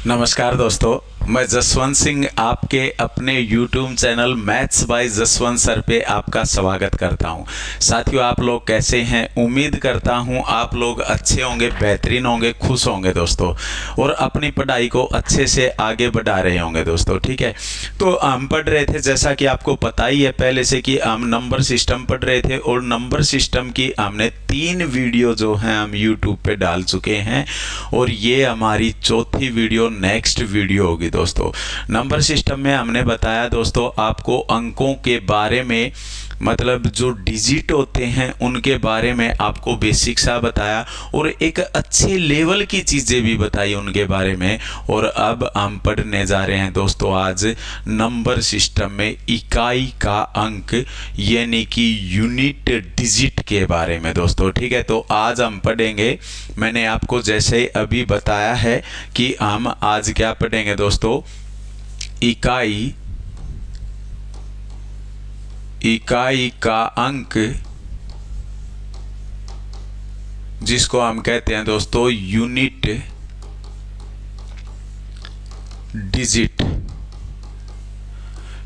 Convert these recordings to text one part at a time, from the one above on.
नमस्कार दोस्तों, मैं जसवंत सिंह आपके अपने YouTube channel maths by Jaswant sir पे आपका स्वागत करता हूं। साथियों, आप लोग कैसे हैं? उम्मीद करता हूं आप लोग अच्छे होंगे, बेहतरीन होंगे, खुश होंगे दोस्तों, और अपनी पढ़ाई को अच्छे से आगे बढ़ा रहे होंगे दोस्तों। ठीक है, तो हम पढ़ रहे थे, जैसा कि आपको पता ही है पहले से, कि हम नंबर सिस्टम पढ़ रहे थे, और नंबर सिस्टम की हमने 3 वीडियो जो हैं हम YouTube पे डाल चुके हैं, और ये हमारी चौथी वीडियो नेक्स्ट वीडियो होगी दोस्तों। नंबर सिस्टम में हमने बताया दोस्तों आपको अंकों के बारे में, मतलब जो डिजिट होते हैं उनके बारे में आपको बेसिक सा बताया, और एक अच्छे लेवल की चीज़ें भी बताई उनके बारे में। और अब हम पढ़ने जा रहे हैं दोस्तों आज नंबर सिस्टम में इकाई का अंक यानी कि यूनिट डिजिट के बारे में दोस्तों। ठीक है, तो आज हम पढ़ेंगे, मैंने आपको जैसे अभी बताया है कि हम आज क्या पढ़ेंगे दोस्तों, इकाई का अंक, जिसको हम कहते हैं दोस्तों यूनिट डिजिट।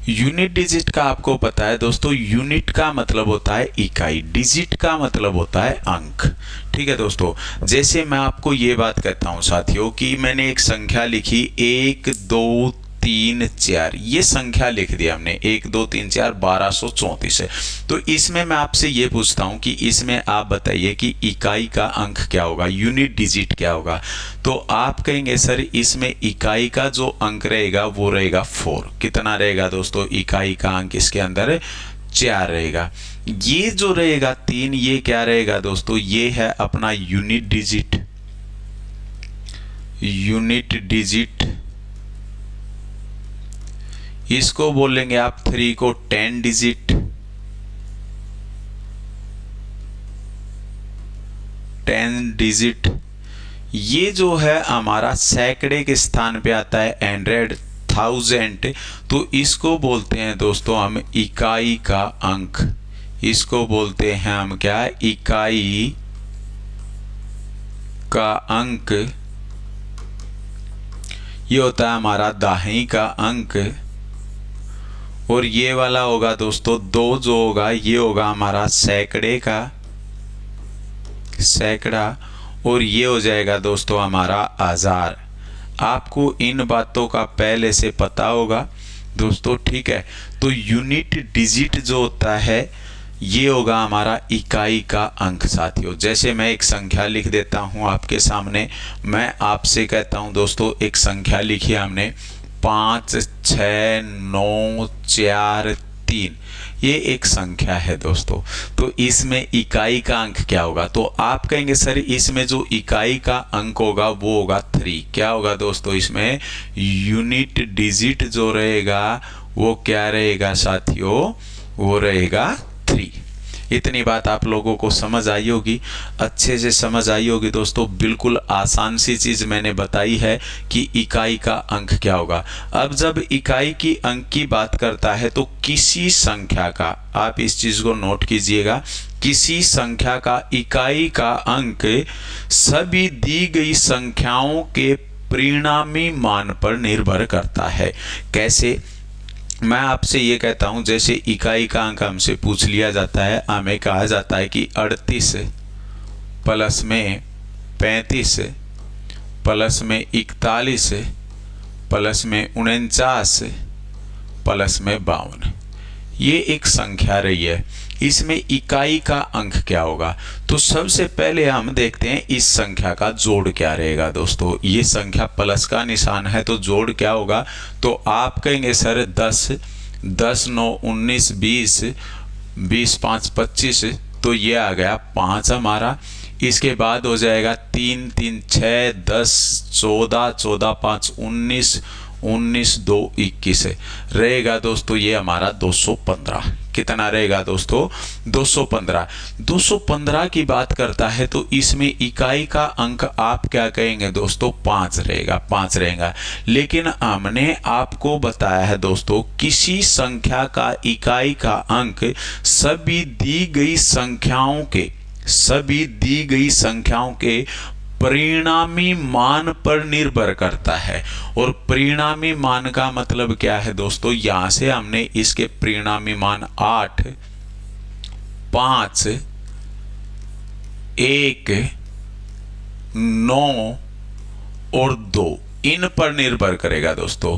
यूनिट डिजिट का आपको पता है दोस्तों, यूनिट का मतलब होता है इकाई, डिजिट का मतलब होता है अंक। ठीक है दोस्तों, जैसे मैं आपको ये बात कहता हूं साथियों कि मैंने एक संख्या लिखी 1 2 3 4, ये संख्या लिख दिया हमने 1 2 3 4 1234 है। तो इसमें मैं आपसे ये पूछता हूं कि इसमें आप बताइए कि इकाई का अंक क्या होगा, यूनिट डिजिट क्या होगा। तो आप कहेंगे सर इसमें इकाई का जो अंक रहेगा वो रहेगा 4। कितना रहेगा दोस्तों इकाई का अंक? इसके अंदर 4 रहेगा। ये जो रहेगा 3, ये क्या रहेगा दोस्तों, ये है अपना यूनिट डिजिट। यूनिट डिजिट इसको बोलेंगे आप 3 को 10 डिजिट, 10 डिजिट। ये जो है हमारा सैकड़े के स्थान पे आता है 100, 1000, तो इसको बोलते हैं दोस्तों हम इकाई का अंक। इसको बोलते हैं हम क्या, इकाई का अंक। ये होता है हमारा दहाई का अंक, और ये वाला होगा दोस्तों 2 जो होगा ये होगा हमारा सैकड़े का सैकड़ा, और ये हो जाएगा दोस्तों हमारा 1000। आपको इन बातों का पहले से पता होगा दोस्तों। ठीक है, तो यूनिट डिजिट जो होता है ये होगा हमारा इकाई का अंक साथियों। जैसे मैं एक संख्या लिख देता हूं आपके सामने, मैं आपसे कहता हूं दोस्तों एक संख्या लिखी हमने 5 6 9 4 3, ये एक संख्या है दोस्तों। तो इसमें इकाई का अंक क्या होगा? तो आप कहेंगे सर इसमें जो इकाई का अंक होगा वो होगा 3। क्या होगा दोस्तों इसमें? यूनिट डिजिट जो रहेगा वो क्या रहेगा साथियों, वो रहेगा 3। इतनी बात आप लोगों को समझ आई होगी, अच्छे से समझ आई होगी दोस्तों। बिल्कुल आसान सी चीज़ मैंने बताई है कि इकाई का अंक क्या होगा। अब जब इकाई की अंक की बात करता है तो किसी संख्या का, आप इस चीज़ को नोट कीजिएगा, किसी संख्या का इकाई का अंक सभी दी गई संख्याओं के परिणामी मान पर निर्भर करता है। कैसे? मैं आपसे ये कहता हूं, जैसे इकाई का अंक हमसे पूछ लिया जाता है, हमें कहा जाता है कि 38 प्लस में 35 प्लस में 41 प्लस में 49 प्लस में 52, ये एक संख्या रही है। इसमें इकाई का अंक क्या होगा? तो सबसे पहले हम देखते हैं इस संख्या का जोड़ क्या रहेगा दोस्तों। ये संख्या प्लस का निशान है तो जोड़ क्या होगा? तो आप कहेंगे सर 10 10 9 19 20 20 5 25, तो ये आ गया 5 हमारा। इसके बाद हो जाएगा 3 3 6 10 14 14 5 19 19 2 21 रहेगा दोस्तों, ये हमारा 215। कितना रहेगा दोस्तों? 215। 215 की बात करता है तो इसमें इकाई का अंक आप क्या कहेंगे दोस्तों? 5 रहेगा, 5 रहेगा। लेकिन हमने आपको बताया है दोस्तों, किसी संख्या का इकाई का अंक सभी दी गई संख्याओं के परिणामी मान पर निर्भर करता है। और परिणामी मान का मतलब क्या है दोस्तों, यहां से हमने इसके परिणामी मान 8, 5, 1, 9 और 2 इन पर निर्भर करेगा दोस्तों,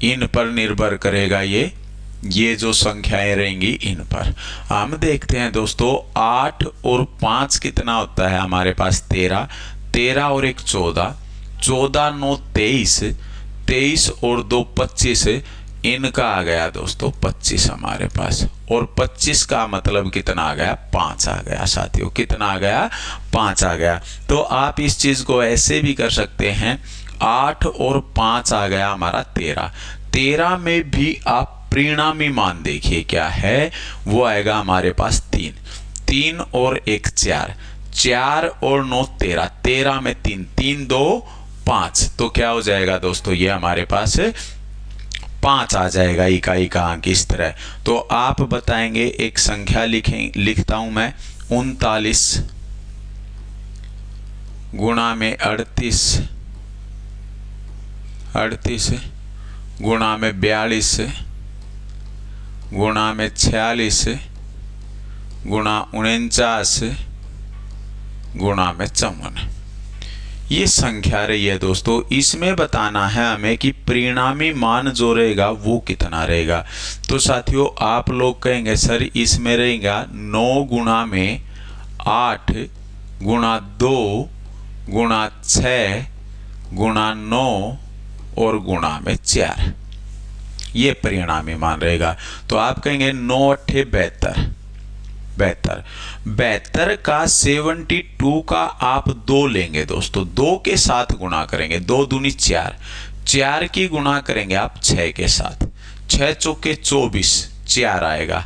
इन पर निर्भर करेगा ये जो संख्याएं रहेंगी इन पर। हम देखते हैं दोस्तों 8 और 5 कितना होता है हमारे पास 13, 13 और 1 14, 14 9 23, 23 और 2 25, इनका आ गया दोस्तों 25 हमारे पास। और 25 का मतलब कितना आ गया, 5 आ गया साथियों। कितना आ गया, 5 आ गया। तो आप इस चीज को ऐसे भी कर सकते हैं, 8 और 5 आ गया हमारा 13, 13 में भी आप परिणामी मान देखिए क्या है, वो आएगा हमारे पास 3, 3 और 1 4, 4 और 9 13, 13 में 3, 3 2 5, तो क्या हो जाएगा दोस्तों, ये हमारे पास 5 आ जाएगा इकाई का अंक इस तरह। तो आप बताएंगे, एक संख्या लिखता हूं मैं, 39 गुणा में 38, 38 गुणा में 42 गुणा में 46 गुणा 49 गुणा में 54। ये संख्या रही है दोस्तों। इसमें बताना है हमें कि परिणामी मान जो रहेगा वो कितना रहेगा। तो साथियों आप लोग कहेंगे सर इसमें रहेगा 9 गुणा में 8 गुणा 2 गुणा 6 गुणा 9 और गुणा में 4, ये परिणामी मान रहेगा। तो आप कहेंगे 9 8 72, 72 का 72 का आप 2 लेंगे दोस्तों, 2 के साथ गुणा करेंगे, 2 दूनी 4, 4 की गुणा करेंगे आप 6 के साथ, 6 चौके 24, 4 आएगा,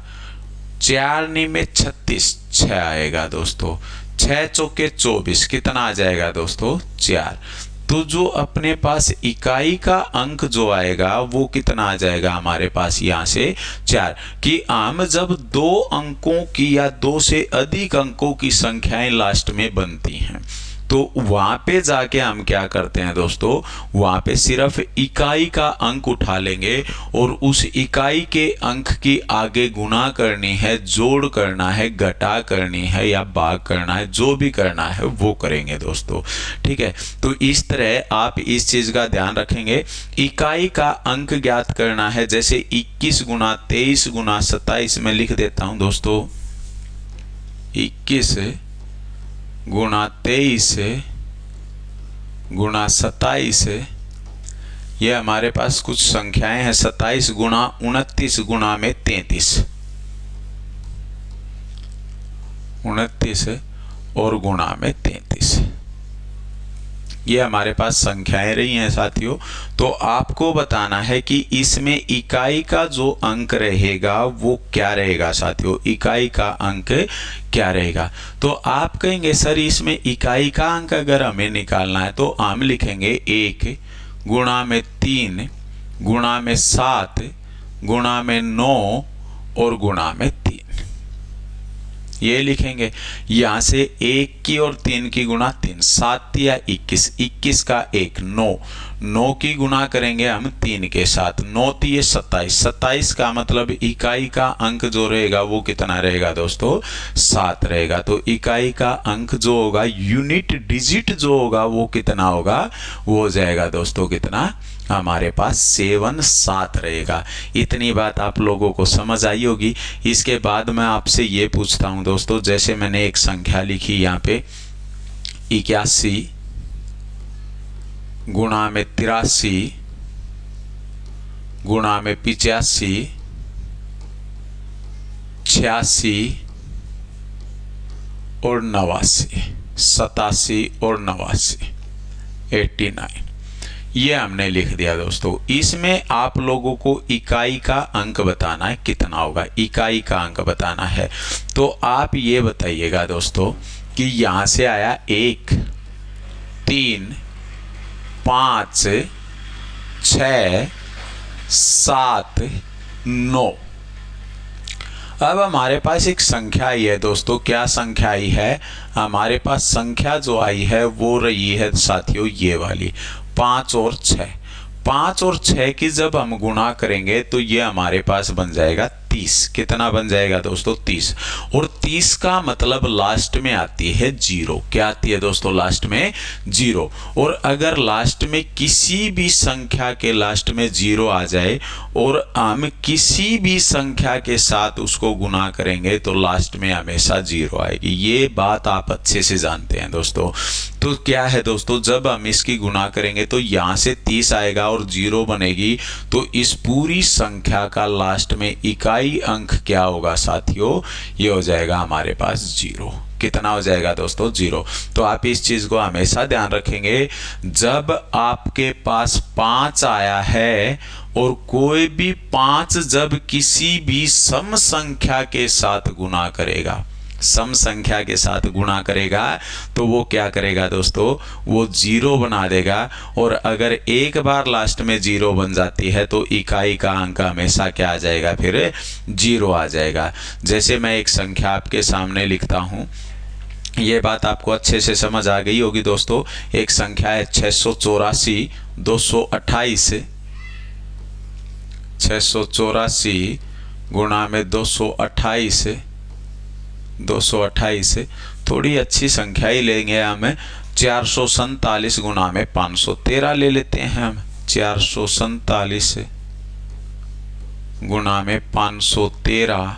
4 नी में 36, 6 आएगा दोस्तों, 6 चौके 24 कितना आ जाएगा दोस्तों, 4। तो जो अपने पास इकाई का अंक जो आएगा वो कितना आ जाएगा हमारे पास यहाँ से 4। कि हम जब 2 अंकों की या 2 से अधिक अंकों की संख्याएं लास्ट में बनती हैं तो वहां पे जाके हम क्या करते हैं दोस्तों, वहां पे सिर्फ इकाई का अंक उठा लेंगे और उस इकाई के अंक की आगे गुणा करनी है, जोड़ करना है, घटा करनी है या भाग करना है, जो भी करना है वो करेंगे दोस्तों। ठीक है, तो इस तरह आप इस चीज का ध्यान रखेंगे। इकाई का अंक ज्ञात करना है, जैसे 21 गुणा 23 गुणा 27 में लिख देता हूं दोस्तों, 21 गुणा 23 गुणा 27, ये हमारे पास कुछ संख्याएं हैं। 27 गुणा 29 गुणा में 33, 29 और गुणा में 33, ये हमारे पास संख्याएं रही हैं साथियों। तो आपको बताना है कि इसमें इकाई का जो अंक रहेगा वो क्या रहेगा साथियों, इकाई का अंक क्या रहेगा। तो आप कहेंगे सर इसमें इकाई का अंक अगर हमें निकालना है तो हम लिखेंगे 1 गुणा में 3 गुणा में 7 गुणा में 9 और गुणा में 3, ये लिखेंगे। यहां से 1 की और 3 की गुणा 3, 7 या 21, 21 का 1 9, 9 की गुणा करेंगे हम 3 के साथ, 9 3 27, 27 का मतलब इकाई का अंक जो रहेगा वो कितना रहेगा दोस्तों, 7 रहेगा। तो इकाई का अंक जो होगा, यूनिट डिजिट जो होगा वो कितना होगा, वो हो जाएगा दोस्तों कितना, हमारे पास 7 रहेगा। इतनी बात आप लोगों को समझ आई होगी। इसके बाद मैं आपसे ये पूछता हूं दोस्तों, जैसे मैंने एक संख्या लिखी यहाँ पे 81 गुणा में 83 गुणा में 85 86 और 89, 87 और 89 89, ये हमने लिख दिया दोस्तों। इसमें आप लोगों को इकाई का अंक बताना है, कितना होगा, इकाई का अंक बताना है। तो आप ये बताइएगा दोस्तों कि यहां से आया 1 3 5 6 7 9, अब हमारे पास एक संख्या आई है दोस्तों। क्या संख्या आई है? हमारे पास संख्या जो आई है वो रही है साथियों ये वाली 5 और 6। 5 और 6 की जब हम गुणा करेंगे तो ये हमारे पास बन जाएगा 30। कितना बन जाएगा दोस्तों? 30। और 30 का मतलब लास्ट में आती है 0। क्या आती है दोस्तों? लास्ट में 0। और अगर लास्ट में किसी भी संख्या के लास्ट में 0 आ जाए और हम किसी भी संख्या के साथ उसको गुणा करेंगे तो लास्ट में हमेशा 0 आएगी। ये बात आप अच्छे से जानते हैं दोस्तों। तो क्या है दोस्तों, जब हम इसकी गुणा करेंगे तो यहाँ से 30 आएगा और 0 बनेगी, तो इस पूरी संख्या का लास्ट में इकाई अंक क्या होगा साथियों? ये हो जाएगा हमारे पास 0। कितना हो जाएगा दोस्तों? 0। तो आप इस चीज को हमेशा ध्यान रखेंगे, जब आपके पास 5 आया है और कोई भी 5 जब किसी भी सम संख्या के साथ गुणा करेगा, सम संख्या के साथ गुणा करेगा, तो वो क्या करेगा दोस्तों? वो 0 बना देगा। और अगर एक बार लास्ट में 0 बन जाती है तो इकाई का अंक हमेशा क्या आ जाएगा? फिर 0 आ जाएगा। जैसे मैं एक संख्या आपके सामने लिखता हूं, ये बात आपको अच्छे से समझ आ गई होगी दोस्तों। एक संख्या है 684 228। 684 गुणा में 228। 228 थोड़ी अच्छी संख्या ही लेंगे हम। 447 गुणा में 513 ले लेते हैं हम। 447 गुणा में 513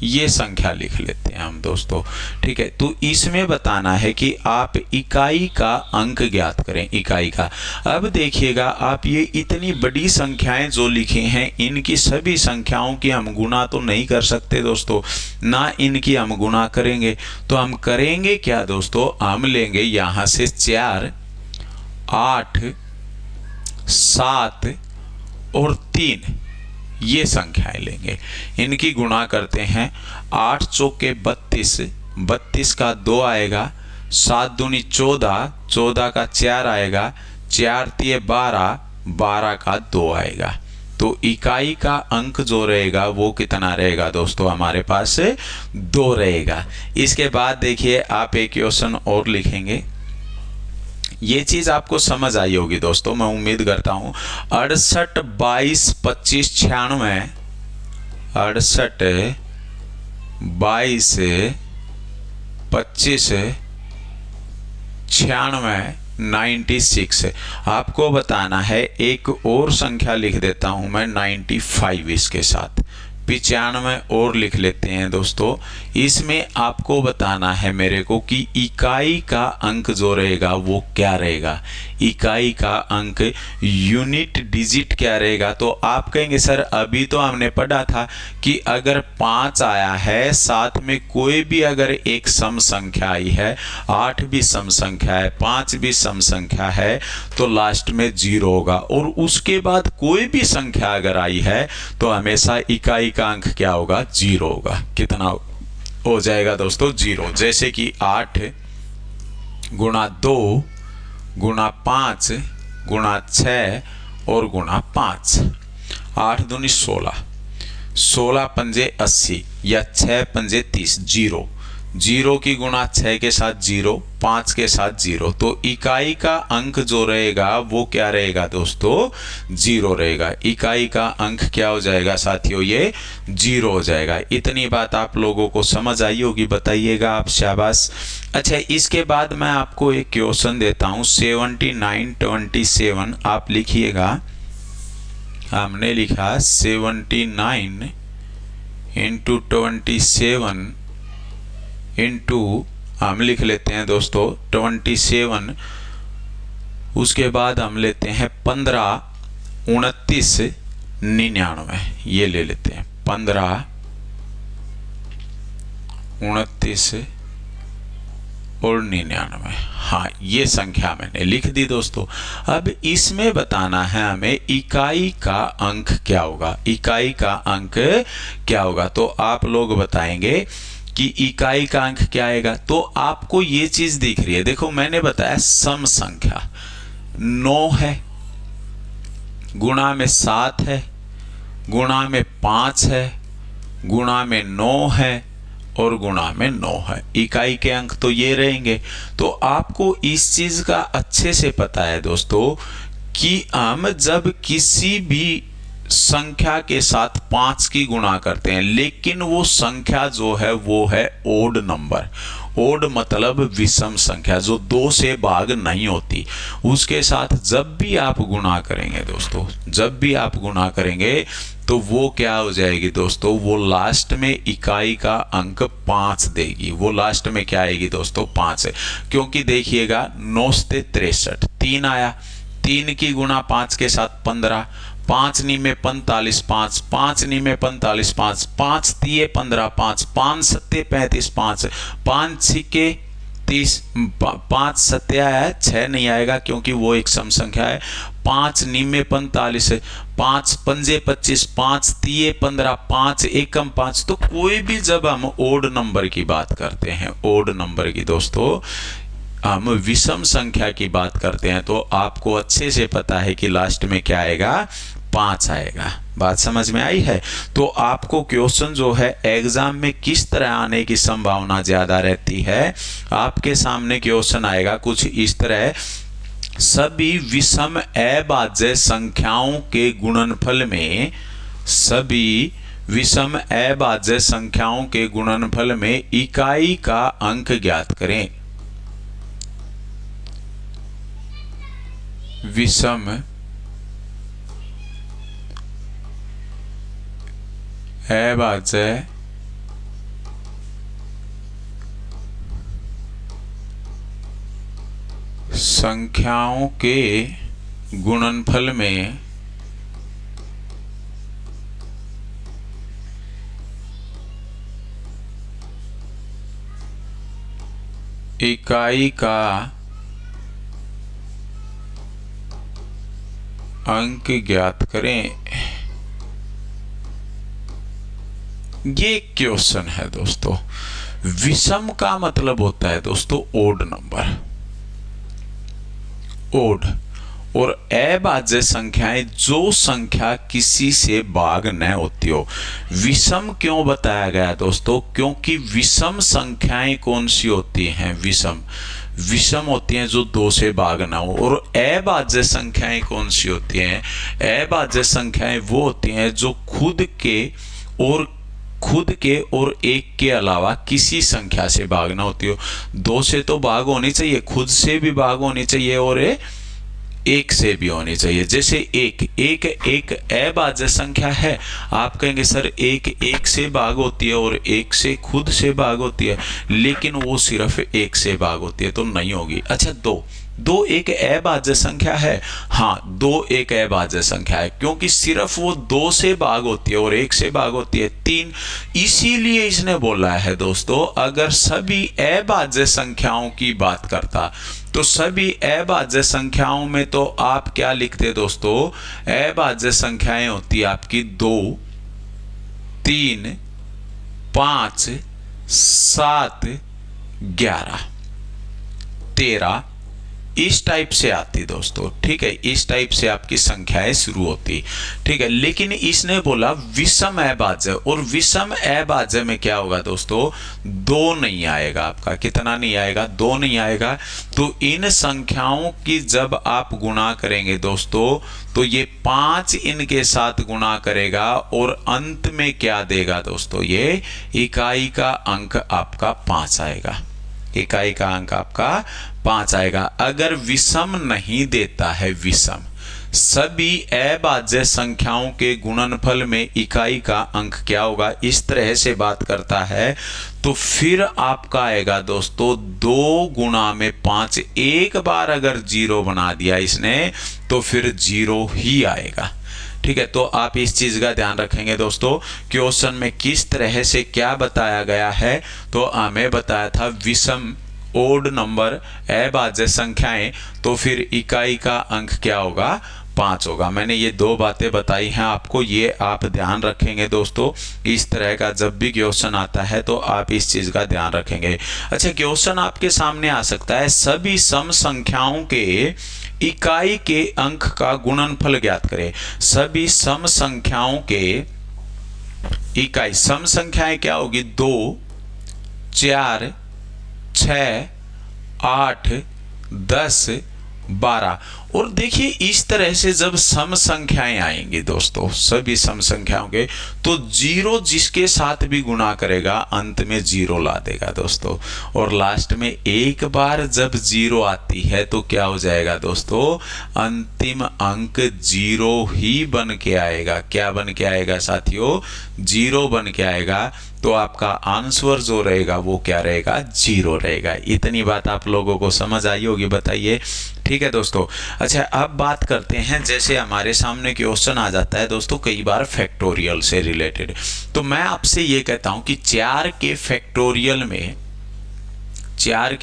ये संख्या लिख लेते हैं हम दोस्तों। ठीक है, तो इसमें बताना है कि आप इकाई का अंक ज्ञात करें, इकाई का। अब देखिएगा, आप ये इतनी बड़ी संख्याएं जो लिखी हैं, इनकी सभी संख्याओं की हम गुणा तो नहीं कर सकते दोस्तों, ना इनकी हम गुणा करेंगे। तो हम करेंगे क्या दोस्तों? हम लेंगे यहां से 4, 8, 7 और 3 ये संख्याएं लेंगे, इनकी गुणा करते हैं। 8 चौके 32, 32 का 2 आएगा। 7 दूनी 14, 14 का 4 आएगा। 4 तिये 12, 12 का 2 आएगा। तो इकाई का अंक जो रहेगा वो कितना रहेगा दोस्तों? हमारे पास 2 रहेगा। इसके बाद देखिए, आप एक क्वेश्चन और लिखेंगे। ये चीज आपको समझ आई होगी दोस्तों, मैं उम्मीद करता हूं। 68 22 25 96। 68 22 25 96 96। आपको बताना है, एक और संख्या लिख देता हूं मैं 95 इसके साथ। 95 और लिख लेते हैं दोस्तों। इसमें आपको बताना है मेरे को कि इकाई का अंक जो रहेगा वो क्या रहेगा। इकाई का अंक यूनिट डिजिट क्या रहेगा? तो आप कहेंगे सर अभी तो हमने पढ़ा था कि अगर 5 आया है, साथ में कोई भी अगर एक सम संख्या आई है, 8 भी सम संख्या है, 5 भी सम संख्या है, तो लास्ट में 0 होगा। और उसके बाद कोई भी संख्या अगर आई है तो हमेशा इकाई का अंक क्या होगा? 0 होगा। कितना हो जाएगा दोस्तों? 0। जैसे कि 8 गुणा 2 गुणा 5 गुणा 6 और गुणा 5। 8 दूनी 16, 16 पंजे 80 या 6 पंजे 30। 0 0 की गुणा 6 के साथ 0, 5 के साथ 0। तो इकाई का अंक जो रहेगा वो क्या रहेगा दोस्तों? 0 रहेगा। इकाई का अंक क्या हो जाएगा साथियों? ये 0 हो जाएगा। इतनी बात आप लोगों को समझ आई होगी, बताइएगा आप, शाबाश। अच्छा, इसके बाद मैं आपको एक क्वेश्चन देता हूं। 79 27 आप लिखिएगा। हमने लिखा 79 इंटू 27 इंटू, हम लिख लेते हैं दोस्तों 27। उसके बाद हम लेते हैं 15 29 99 ये ले लेते हैं। 15 29 और 99। हाँ, ये संख्या मैंने लिख दी दोस्तों। अब इसमें बताना है हमें इकाई का अंक क्या होगा। इकाई का अंक क्या होगा? तो आप लोग बताएंगे कि इकाई का अंक क्या आएगा। तो आपको ये चीज दिख रही है, देखो मैंने बताया सम संख्या 9 है, गुणा में 7 है, गुणा में 5 है, गुणा में 9 है और गुणा में 9 है। इकाई के अंक तो ये रहेंगे। तो आपको इस चीज का अच्छे से पता है दोस्तों कि हम जब किसी भी संख्या के साथ 5 की गुणा करते हैं, लेकिन वो संख्या जो है वो है ओड नंबर। ओड मतलब विषम संख्या जो 2 से भाग नहीं होती, उसके साथ जब भी आप गुणा करेंगे दोस्तों, जब भी आप गुणा करेंगे तो वो क्या हो जाएगी दोस्तों, वो लास्ट में इकाई का अंक 5 देगी। वो लास्ट में क्या आएगी दोस्तों, 5 है। क्योंकि देखिएगा 9 से 63, 3 आया, 3 की गुणा 5 के साथ 15, 5 नी में 45, 5 5 नी में 45, 5 5 तिये 15, 5 5 सत्ते 35, 5 5 छिके 30, 5 सत्ते आया, 6 नहीं आएगा क्योंकि वो एक सम संख्या है। 5 नी में 45, 5 पंजे 25, 5 तिये 15, 5 एकम 5। तो कोई भी जब हम ओड नंबर की बात करते हैं, ओड नंबर की दोस्तों, हम विषम संख्या की बात करते हैं, तो आपको अच्छे से पता है कि लास्ट में क्या आएगा, 5 आएगा। बात समझ में आई है। तो आपको क्वेश्चन जो है एग्जाम में किस तरह आने की संभावना ज्यादा रहती है, आपके सामने क्वेश्चन आएगा कुछ इस तरह, सभी विषम अभाज्य संख्याओं के गुणनफल में, सभी विषम अभाज्य संख्याओं के गुणनफल में इकाई का अंक ज्ञात करें। विषम अभाज्य संख्याओं के गुणनफल में इकाई का अंक ज्ञात करें। ये क्वेश्चन है दोस्तों। विषम का मतलब होता है दोस्तों ओड नंबर, ओड, और अभाज्य संख्याएं जो संख्या किसी से भाग न होती हो। विषम क्यों बताया गया दोस्तों, क्योंकि विषम संख्याएं कौन सी होती हैं, विषम होती हैं जो 2 से भाग ना हो। और अभाज्य संख्याएं कौन सी होती हैं, अभाज्य संख्याएं वो होती हैं जो खुद के और एक के अलावा किसी संख्या से भाग ना होती हो। 2 से तो भाग होनी चाहिए, खुद से भी भाग होनी चाहिए और एक से भी होनी चाहिए। जैसे एक अभाज्य संख्या है, आप कहेंगे सर एक से भाग होती है और एक से खुद से भाग होती है, लेकिन वो सिर्फ एक से भाग होती है तो नहीं होगी। अच्छा, दो एक अभाज्य संख्या है, हाँ 2 एक अभाज्य संख्या है, क्योंकि सिर्फ वो 2 से भाग होती है और 1 से भाग होती है 3। इसीलिए इसने बोला है दोस्तों, अगर सभी अभाज्य संख्याओं की बात करता तो सभी अभाज्य संख्याओं में तो आप क्या लिखते दोस्तों, अभाज्य संख्याएं होती है आपकी 2 3 5 7 11 13, इस टाइप से आती दोस्तों, ठीक है, इस टाइप से आपकी संख्याएं शुरू होती, ठीक है। लेकिन इसने बोला विषम अभाज्य, और विषम अभाज्य में क्या होगा दोस्तों, 2 नहीं आएगा आपका, कितना नहीं आएगा, 2 नहीं आएगा। तो इन संख्याओं की जब आप गुणा करेंगे दोस्तों, तो ये 5 इनके साथ गुणा करेगा और अंत में क्या देगा दोस्तों, ये इकाई का अंक आपका 5 आएगा, इकाई का अंक आपका 5 आएगा। अगर विषम नहीं देता है, विषम सभी अभाज्य संख्याओं के गुणनफल में इकाई का अंक क्या होगा, इस तरह से बात करता है, तो फिर आपका आएगा दोस्तों 2 गुणा में 5। एक बार अगर 0 बना दिया इसने तो फिर 0 ही आएगा, ठीक है। तो आप इस चीज का ध्यान रखेंगे दोस्तों, क्वेश्चन में किस तरह से क्या बताया गया है। तो हमें बताया था विषम ओड नंबर अभाज्य संख्याएं, तो फिर इकाई का अंक क्या होगा, 5 होगा। मैंने ये 2 बातें बताई हैं आपको, ये आप ध्यान रखेंगे दोस्तों। इस तरह का जब भी क्वेश्चन आता है तो आप इस चीज का ध्यान रखेंगे। अच्छा, क्वेश्चन आपके सामने आ सकता है, सभी सम संख्याओं के इकाई के अंक का गुणनफल ज्ञात करें। सभी सम संख्याओं के इकाई। सम संख्याएं क्या होगी? 2, 4, 6, 8, 10, 12। और देखिए इस तरह से जब सम संख्याएं आएंगी दोस्तों, सभी सम संख्याओं के, तो जीरो जिसके साथ भी गुणा करेगा अंत में जीरो ला देगा दोस्तों। और लास्ट में एक बार जब जीरो आती है तो क्या हो जाएगा दोस्तों? अंतिम अंक जीरो ही बन के आएगा। क्या बन के आएगा साथियों? जीरो बन के आएगा। तो आपका आंसर जो रहेगा वो क्या रहेगा? जीरो रहेगा। इतनी बात आप लोगों को समझ आई होगी, बताइए। ठीक है दोस्तों। अच्छा, अब बात करते हैं, जैसे हमारे सामने क्वेश्चन आ जाता है दोस्तों कई बार फैक्टोरियल से रिलेटेड, तो मैं आपसे ये कहता हूं कि 4 के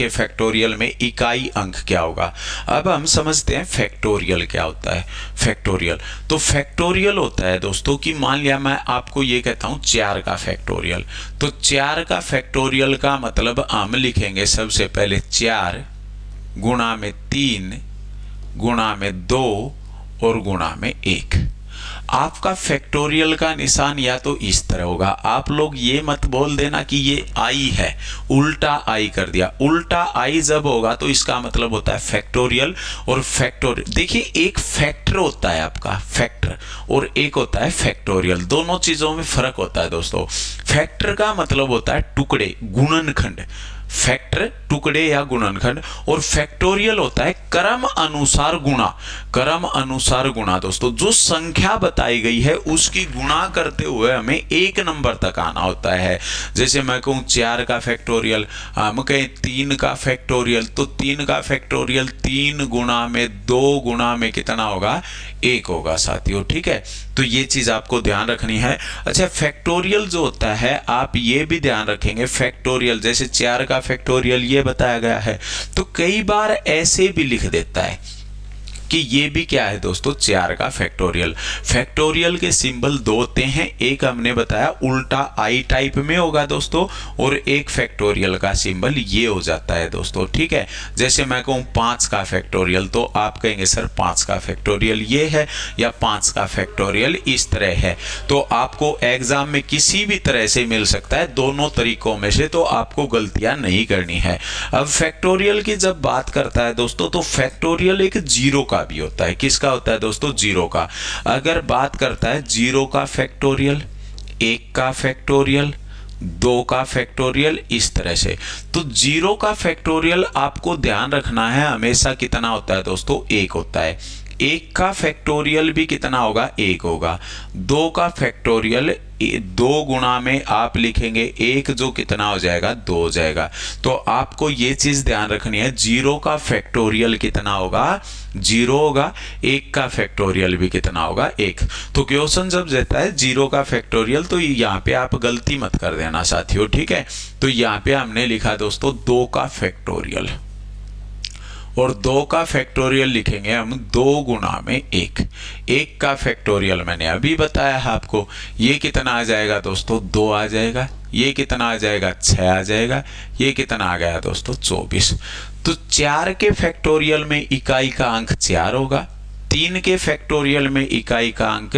फैक्टोरियल में इकाई अंक क्या होगा। अब हम समझते हैं फैक्टोरियल क्या होता है। फैक्टोरियल तो फैक्टोरियल होता है दोस्तों कि मान लिया मैं आपको ये कहता हूं 4 का फैक्टोरियल, तो 4 का फैक्टोरियल का मतलब हम लिखेंगे सबसे पहले 4 गुणा में 3 गुणा में 2 और गुणा में 1। आपका फैक्टोरियल का निशान या तो इस तरह होगा, आप लोग ये मत बोल देना कि ये आई है, उल्टा आई कर दिया। उल्टा आई जब होगा तो इसका मतलब होता है फैक्टोरियल। और फैक्टोरियल देखिए, एक फैक्टर होता है आपका फैक्टर, और एक होता है फैक्टोरियल। दोनों चीजों में फर्क होता है दोस्तों। फैक्टर का मतलब होता है टुकड़े, गुणनखंड। फैक्टर टुकड़े या गुणनखंड, और फैक्टोरियल होता है क्रम अनुसार गुणा। क्रम अनुसार गुणा दोस्तों, जो संख्या बताई गई है उसकी गुणा करते हुए हमें एक नंबर तक आना होता है। जैसे मैं कहूं 4 का फैक्टोरियल, हम कहें 3 का फैक्टोरियल, तो 3 का फैक्टोरियल 3 गुणा में 2 गुणा में कितना होगा? 1 होगा साथियों। ठीक है, तो ये चीज आपको ध्यान रखनी है। अच्छा, फैक्टोरियल जो होता है आप ये भी ध्यान रखेंगे, फैक्टोरियल जैसे 4 का फैक्टोरियल ये बताया गया है, तो कई बार ऐसे भी लिख देता है कि ये भी क्या है दोस्तों? 4 का फैक्टोरियल। फैक्टोरियल के सिंबल 2 होते हैं, एक हमने बताया उल्टा आई टाइप में होगा दोस्तों, और एक फैक्टोरियल का सिंबल ये हो जाता है दोस्तों। ठीक है, जैसे मैं कहूँ 5 का फैक्टोरियल, तो आप कहेंगे सर 5 का फैक्टोरियल ये है या 5 का फैक्टोरियल इस तरह है। तो आपको एग्जाम में किसी भी तरह से मिल सकता है, दोनों तरीकों में से, तो आपको गलतियां नहीं करनी है। अब फैक्टोरियल की जब बात करता है दोस्तों, तो फैक्टोरियल एक जीरो का भी होता है। किसका होता है दोस्तों? जीरो का। अगर बात करता है 0 का फैक्टोरियल, 1 का फैक्टोरियल, 2 का फैक्टोरियल, इस तरह से। तो 0 का फैक्टोरियल आपको ध्यान रखना है हमेशा कितना होता है दोस्तों? 1 होता है। 1 का फैक्टोरियल भी कितना होगा? 1 होगा। 2 का फैक्टोरियल 2 गुणा में आप लिखेंगे 1, जो कितना हो जाएगा? 2 हो जाएगा। तो आपको ये चीज ध्यान रखनी है, 0 का फैक्टोरियल कितना होगा? 0 होगा। 1 का फैक्टोरियल भी कितना होगा? 1। तो क्वेश्चन जब देता है 0 का फैक्टोरियल, तो यहाँ पे आप गलती मत कर देना साथियों। ठीक है, तो यहाँ पे हमने लिखा दोस्तों 2 का फैक्टोरियल, और 2 का फैक्टोरियल लिखेंगे हम 2 गुणा में 1। 1 का फैक्टोरियल मैंने अभी बताया है आपको, ये कितना आ जाएगा दोस्तों? 2 आ जाएगा। ये कितना आ जाएगा? 6 आ जाएगा। ये कितना आ गया दोस्तों? 24। तो 4 के फैक्टोरियल में इकाई का अंक 4 होगा। 3 के फैक्टोरियल में इकाई का अंक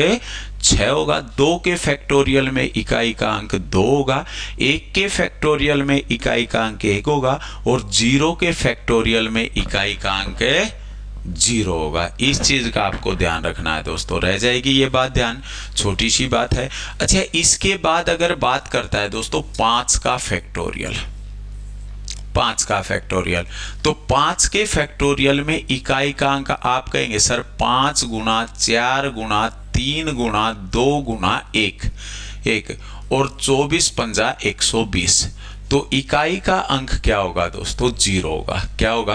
6 होगा। 2 के फैक्टोरियल में इकाई का अंक 2 होगा। 1 के फैक्टोरियल में इकाई का अंक 1 होगा, और 0 के फैक्टोरियल में इकाई का अंक 0 होगा। इस चीज का आपको ध्यान रखना है दोस्तों। रह जाएगी ये बात ध्यान, छोटी सी बात है। अच्छा, इसके बाद अगर बात करता है दोस्तों 5 का फैक्टोरियल, 5 का फैक्टोरियल, तो 5 के फैक्टोरियल में इकाई का अंक आप कहेंगे सर 5 गुणा 4 गुणा 3 गुणा 2 गुणा 1 और 24 पंजा 120। तो इकाई का अंक क्या होगा दोस्तों? 0 होगा। क्या होगा?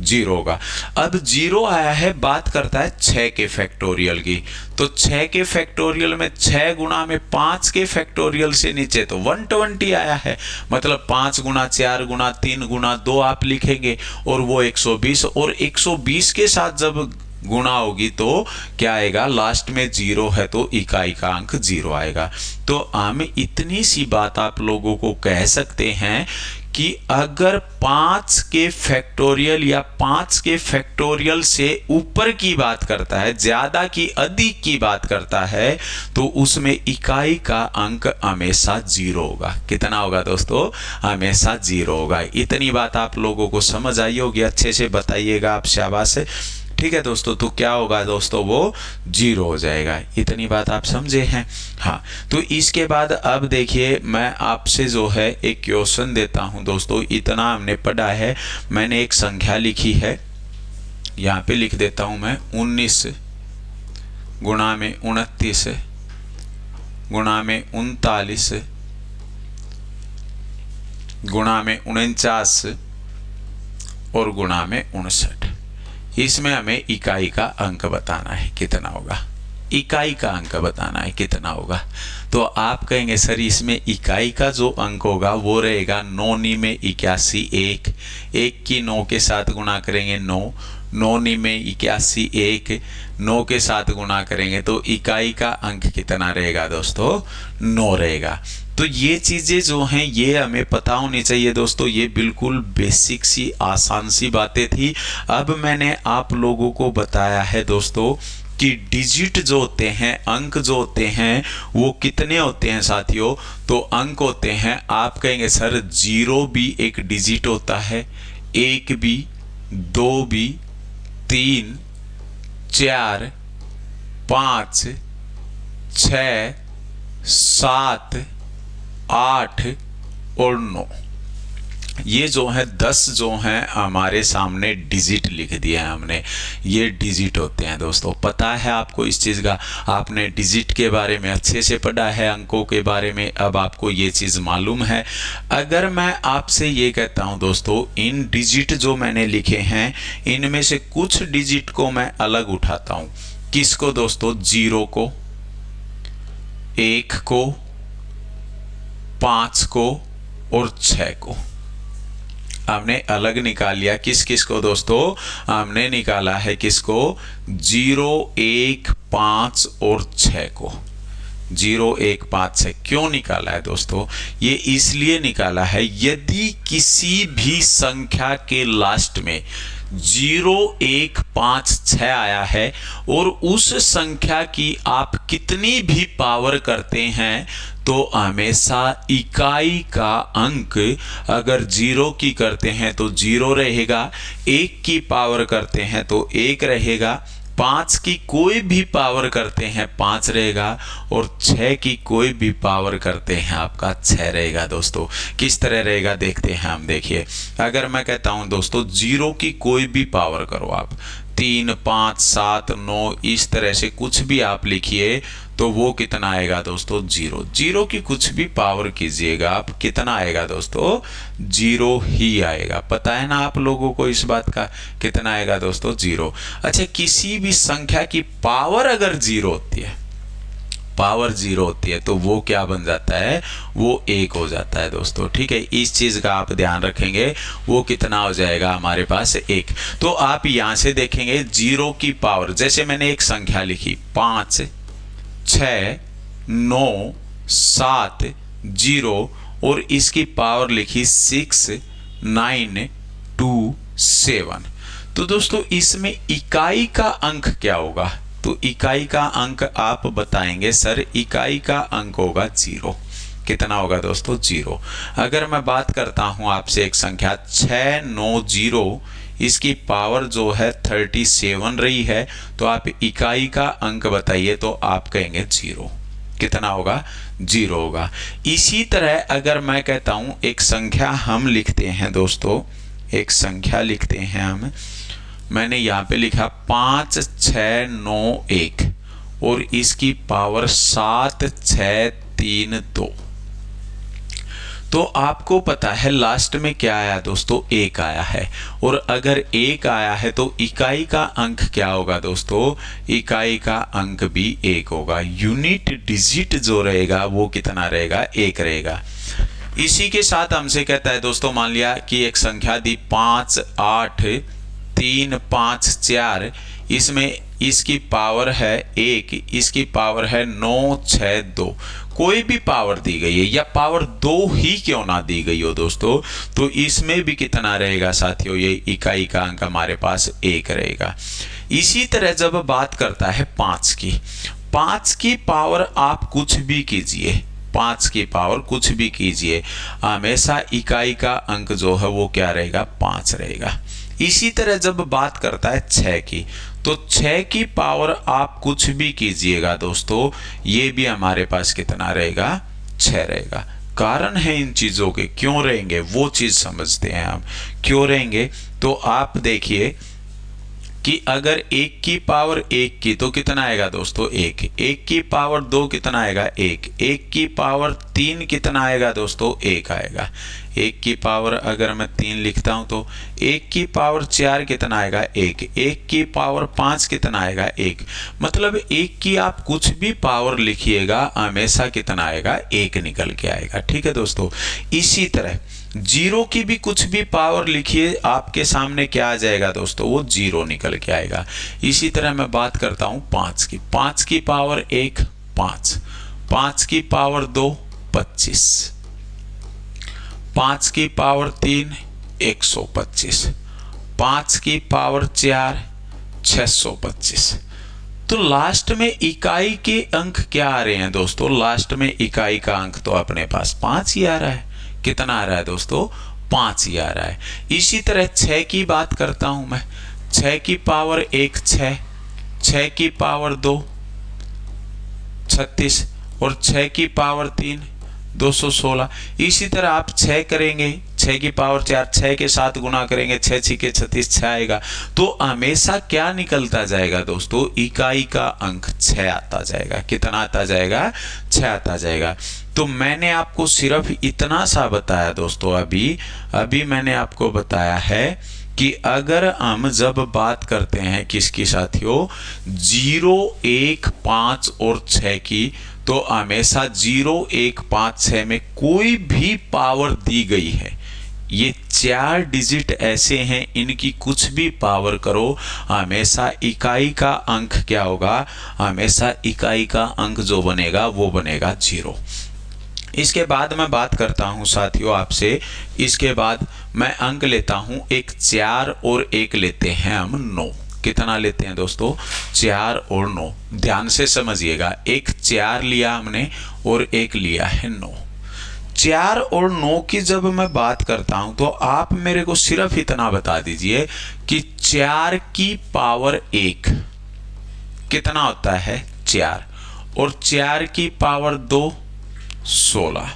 0 होगा। अब 0 आया है, बात करता है 6 के फैक्टोरियल की, तो 6 के फैक्टोरियल में 6 गुणा में 5 के फैक्टोरियल से नीचे तो 120 आया है, मतलब 5 गुणा 4 गुणा 3 गुणा 2 आप लिखेंगे, और वो 120, और 120 के साथ जब गुणा होगी तो क्या आएगा? लास्ट में 0 है तो इकाई का अंक 0 आएगा। तो हम इतनी सी बात आप लोगों को कह सकते हैं कि अगर 5 के फैक्टोरियल या 5 के फैक्टोरियल से ऊपर की बात करता है, ज्यादा की अधिक की बात करता है, तो उसमें इकाई का अंक हमेशा 0 होगा। कितना होगा दोस्तों? हमेशा 0 होगा। इतनी बात आप लोगों को समझ आई होगी, अच्छे से बताइएगा आप, शाबाश। ठीक है दोस्तों, तो क्या होगा दोस्तों? वो 0 हो जाएगा। इतनी बात आप समझे हैं? हाँ, तो इसके बाद अब देखिए, मैं आपसे जो है एक क्वेश्चन देता हूं दोस्तों। इतना हमने पढ़ा है, मैंने एक संख्या लिखी है, यहाँ पे लिख देता हूं मैं, 19 गुणा में 29 गुणा में 39 गुणा में 49 और गुणा में 59। इसमें हमें इकाई का अंक बताना है, कितना होगा? इकाई का अंक बताना है, कितना होगा? तो आप कहेंगे सर इसमें इकाई का जो अंक होगा वो रहेगा 9 नी में 81, 1 की 9 के साथ गुणा करेंगे 9, 9 नी में 81, 1 9 के साथ गुणा करेंगे तो इकाई का अंक कितना रहेगा दोस्तों? 9 रहेगा। तो ये चीजें जो हैं ये हमें पता होनी चाहिए दोस्तों। ये बिल्कुल बेसिक सी आसान सी बातें थी। अब मैंने आप लोगों को बताया है दोस्तों कि डिजिट जो होते हैं, अंक जो होते हैं, वो कितने होते हैं साथियों? तो अंक होते हैं, आप कहेंगे सर 0 भी एक डिजिट होता है, 1 भी, 2 भी, 3, 4, 5, 6, 7, 8 और 9, ये जो है 10 जो हैं हमारे सामने डिजिट लिख दिया है हमने। ये डिजिट होते हैं दोस्तों। पता है आपको इस चीज़ का? आपने डिजिट के बारे में अच्छे से पढ़ा है, अंकों के बारे में अब आपको ये चीज़ मालूम है। अगर मैं आपसे ये कहता हूँ दोस्तों, इन डिजिट जो मैंने लिखे हैं इनमें से कुछ डिजिट को मैं अलग उठाता हूँ। किसको दोस्तों? 0 को, 1 को, 5 को और 6 को हमने अलग निकाल लिया। किस किस को दोस्तों? हमने निकाला है किसको? 0, 1, 5 और 6 को। 0, 1, 5, 6 क्यों निकाला है दोस्तों? ये इसलिए निकाला है, यदि किसी भी संख्या के लास्ट में 0, 1, 5, 6 आया है और उस संख्या की आप कितनी भी पावर करते हैं तो हमेशा इकाई का अंक अगर 0 की करते हैं तो 0 रहेगा, 1 की पावर करते हैं तो 1 रहेगा, 5 की कोई भी पावर करते हैं 5 रहेगा और 6 की कोई भी पावर करते हैं आपका 6 रहेगा दोस्तों। किस तरह रहेगा देखते हैं हम। देखिए, अगर मैं कहता हूं दोस्तों 0 की कोई भी पावर करो आप, 3, 5, 7, 9 इस तरह से कुछ भी आप लिखिए तो वो कितना आएगा दोस्तों? 0। 0 की कुछ भी पावर कीजिएगा आप, कितना आएगा दोस्तों? 0 ही आएगा। पता है ना आप लोगों को इस बात का? कितना आएगा दोस्तों? 0। अच्छा, किसी भी संख्या की पावर अगर 0 होती है, पावर 0 होती है तो वो क्या बन जाता है? वो 1 हो जाता है दोस्तों। ठीक है, इस चीज का आप ध्यान रखेंगे। वो कितना हो जाएगा हमारे पास? 1। तो आप यहां से देखेंगे 0 की पावर, जैसे मैंने एक संख्या लिखी 5, 6, 9, 7, 0 और इसकी पावर लिखी 6, 9, 2, 7। तो दोस्तों इसमें इकाई का अंक क्या होगा? तो इकाई का अंक आप बताएंगे सर, इकाई का अंक होगा 0। कितना होगा दोस्तों? 0। अगर मैं बात करता हूं आपसे एक संख्या 690, इसकी पावर जो है 37 रही है, तो आप इकाई का अंक बताइए तो आप कहेंगे 0। कितना होगा? 0 होगा। इसी तरह अगर मैं कहता हूं एक संख्या हम लिखते हैं दोस्तों, एक संख्या लिखते हैं हम, मैंने यहाँ पे लिखा 5, 6, 9, 1 और इसकी पावर 7, 6, 3, 2। तो आपको पता है लास्ट में क्या आया दोस्तों? 1 आया है। और अगर 1 आया है तो इकाई का अंक क्या होगा दोस्तों? इकाई का अंक भी 1 होगा। यूनिट डिजिट जो रहेगा वो कितना रहेगा? 1 रहेगा। इसी के साथ हमसे कहता है दोस्तों, मान लिया कि एक संख्या दी 5, 8, 3 5 4, इसमें इसकी पावर है 1, इसकी पावर है 9 6 2। कोई भी पावर दी गई है या पावर 2 ही क्यों ना दी गई हो दोस्तों, तो इसमें भी कितना रहेगा साथियों, ये इकाई का अंक हमारे पास 1 रहेगा। इसी तरह जब बात करता है 5 की, 5 की पावर आप कुछ भी कीजिए, 5 की पावर कुछ भी कीजिए, हमेशा इकाई का अंक जो है वो क्या रहेगा, 5 रहेगा। इसी तरह जब बात करता है 6 की, तो 6 की पावर आप कुछ भी कीजिएगा दोस्तों, ये भी हमारे पास कितना रहेगा, 6 रहेगा। कारण है इन चीजों के, क्यों रहेंगे वो चीज समझते हैं हम, क्यों रहेंगे। तो आप देखिए कि अगर 1 की पावर 1 की तो कितना आएगा दोस्तों, 1, 1 की पावर 2 कितना आएगा, 1, 1 की पावर 3 कितना आएगा दोस्तों, 1 आएगा। 1 की पावर अगर मैं 3 लिखता हूं तो 1 की पावर 4 कितना आएगा, 1, 1 की पावर 5 कितना आएगा, 1। मतलब 1 की आप कुछ भी पावर लिखिएगा हमेशा कितना आएगा, 1 निकल के आएगा। ठीक है दोस्तों। इसी तरह 0 की भी कुछ भी पावर लिखिए, आपके सामने क्या आ जाएगा दोस्तों, वो 0 निकल के आएगा। इसी तरह मैं बात करता हूं 5 की, 5 की पावर 1 5, 5 की पावर 2 25, 5 की पावर 3 125, 5 की पावर 4 625। तो लास्ट में इकाई के अंक क्या आ रहे हैं दोस्तों, लास्ट में इकाई का अंक तो अपने पास 5 ही आ रहा है। कितना आ रहा है दोस्तों, 5 ही आ रहा है। इसी तरह 6 की बात करता हूं मैं, 6 की पावर 1 6, 6 की पावर 2 36 और 6 की पावर 3 216। इसी तरह आप 6 करेंगे, 6 की पावर 4 6 के साथ गुना करेंगे, 6 6 के 36 6 आएगा। तो हमेशा क्या निकलता जाएगा दोस्तों, इकाई का अंक 6 आता जाएगा। कितना आता जाएगा, 6 आता जाएगा। तो मैंने आपको सिर्फ इतना सा बताया दोस्तों, अभी मैंने आपको बताया है कि अगर हम जब बात करते हैं किसकी साथियों, 0 1 5 और 6 की, तो हमेशा 0 1 5 6 में कोई भी पावर दी गई है, ये 4 डिजिट ऐसे हैं, इनकी कुछ भी पावर करो, हमेशा इकाई का अंक क्या होगा, हमेशा इकाई का अंक जो बनेगा वो बनेगा 0। इसके बाद मैं बात करता हूं साथियों आपसे, इसके बाद मैं अंक लेता हूं एक 4 और एक लेते हैं हम 9। कितना लेते हैं दोस्तों, 4 और 9। ध्यान से समझिएगा, एक 4 लिया हमने और एक लिया है 9। 4 और 9 की जब मैं बात करता हूं तो आप मेरे को सिर्फ इतना बता दीजिए कि 4 की पावर 1 कितना होता है, 4, और 4 की पावर 2 16,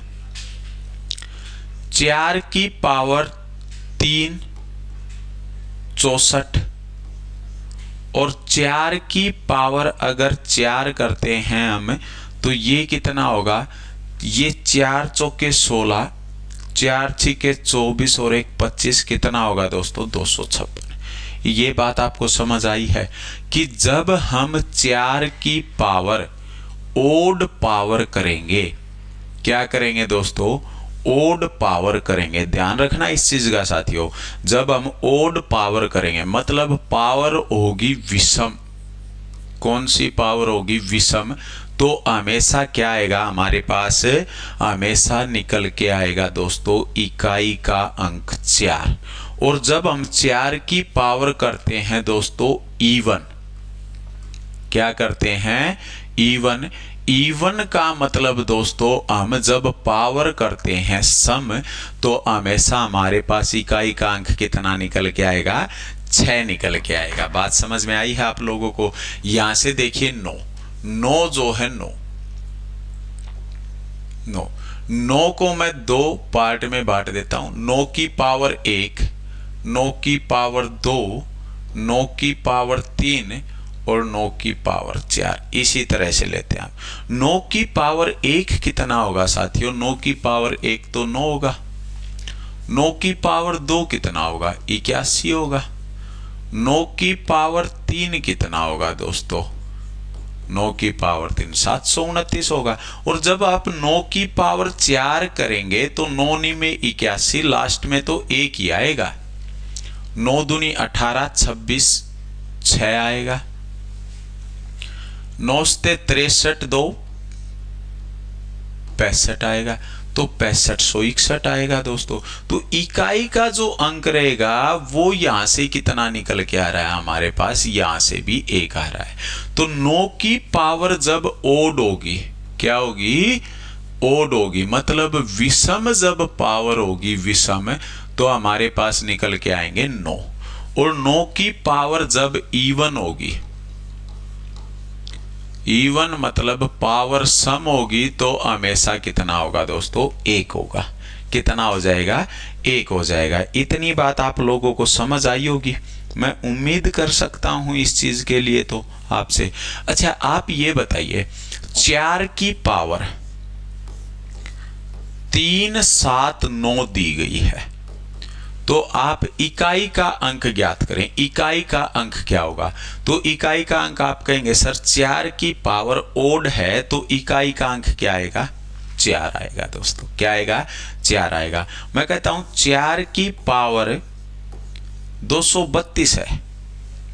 4 की पावर 3 64 और 4 की पावर अगर 4 करते हैं हम तो ये कितना होगा, ये 4 चौके 16, 4 छिके 24 और 1 25, कितना होगा दोस्तों 256। ये बात आपको समझ आई है कि जब हम 4 की पावर ओड पावर करेंगे, क्या करेंगे दोस्तों, ओड पावर करेंगे। ध्यान रखना इस चीज का साथियों, जब हम ओड पावर करेंगे मतलब पावर होगी विषम। कौन सी पावर होगी, विषम। तो हमेशा क्या आएगा हमारे पास, हमेशा निकल के आएगा दोस्तों इकाई का अंक 4। और जब हम 4 की पावर करते हैं दोस्तों इवन, क्या करते हैं, इवन। इवन का मतलब दोस्तों हम जब पावर करते हैं सम, तो हमेशा हमारे पास इकाई का अंक कितना निकल के आएगा, 6 निकल के आएगा। बात समझ में आई है आप लोगों को। यहां से देखिए 9 जो है 9 को मैं 2 पार्ट में बांट देता हूं। 9 की पावर 1, 9 की पावर 2, 9 की पावर 3 और 9 की पावर 4। इसी तरह से लेते हैं आप। 9 की पावर 1 कितना होगा साथियों, 9 की पावर 1 तो 9 होगा। 9 की पावर 2 कितना होगा, 81 होगा। 9 की पावर 3 कितना होगा दोस्तों, 9 की पावर 3 729 होगा। और जब आप 9 की पावर 4 करेंगे तो 9 में 81, लास्ट में तो 1 ही आएगा। 9 दूनी 18, 26, 6 आएगा। 9 से 63, 2 65 आएगा, तो 6561 आएगा दोस्तों। तो इकाई का जो अंक रहेगा वो यहां से कितना निकल के आ रहा है हमारे पास, यहां से भी 1 आ रहा है। तो 9 की पावर जब ओड होगी, क्या होगी, ओड होगी, मतलब विषम जब पावर होगी, विषम, तो हमारे पास निकल के आएंगे 9। और 9 की पावर जब इवन होगी, इवन मतलब पावर सम होगी, तो हमेशा कितना होगा दोस्तों, 1 होगा। कितना हो जाएगा, 1 हो जाएगा। इतनी बात आप लोगों को समझ आई होगी, मैं उम्मीद कर सकता हूं इस चीज के लिए तो आपसे। अच्छा आप ये बताइए, 4 की पावर 3, 7, 9 दी गई है, तो आप इकाई का अंक ज्ञात करें। इकाई का अंक क्या होगा, तो इकाई का अंक आप कहेंगे सर 4 की पावर ओड है, तो इकाई का अंक क्या आएगा, 4 आएगा दोस्तों। क्या आएगा, 4 आएगा। मैं कहता हूं 4 की पावर 232 है,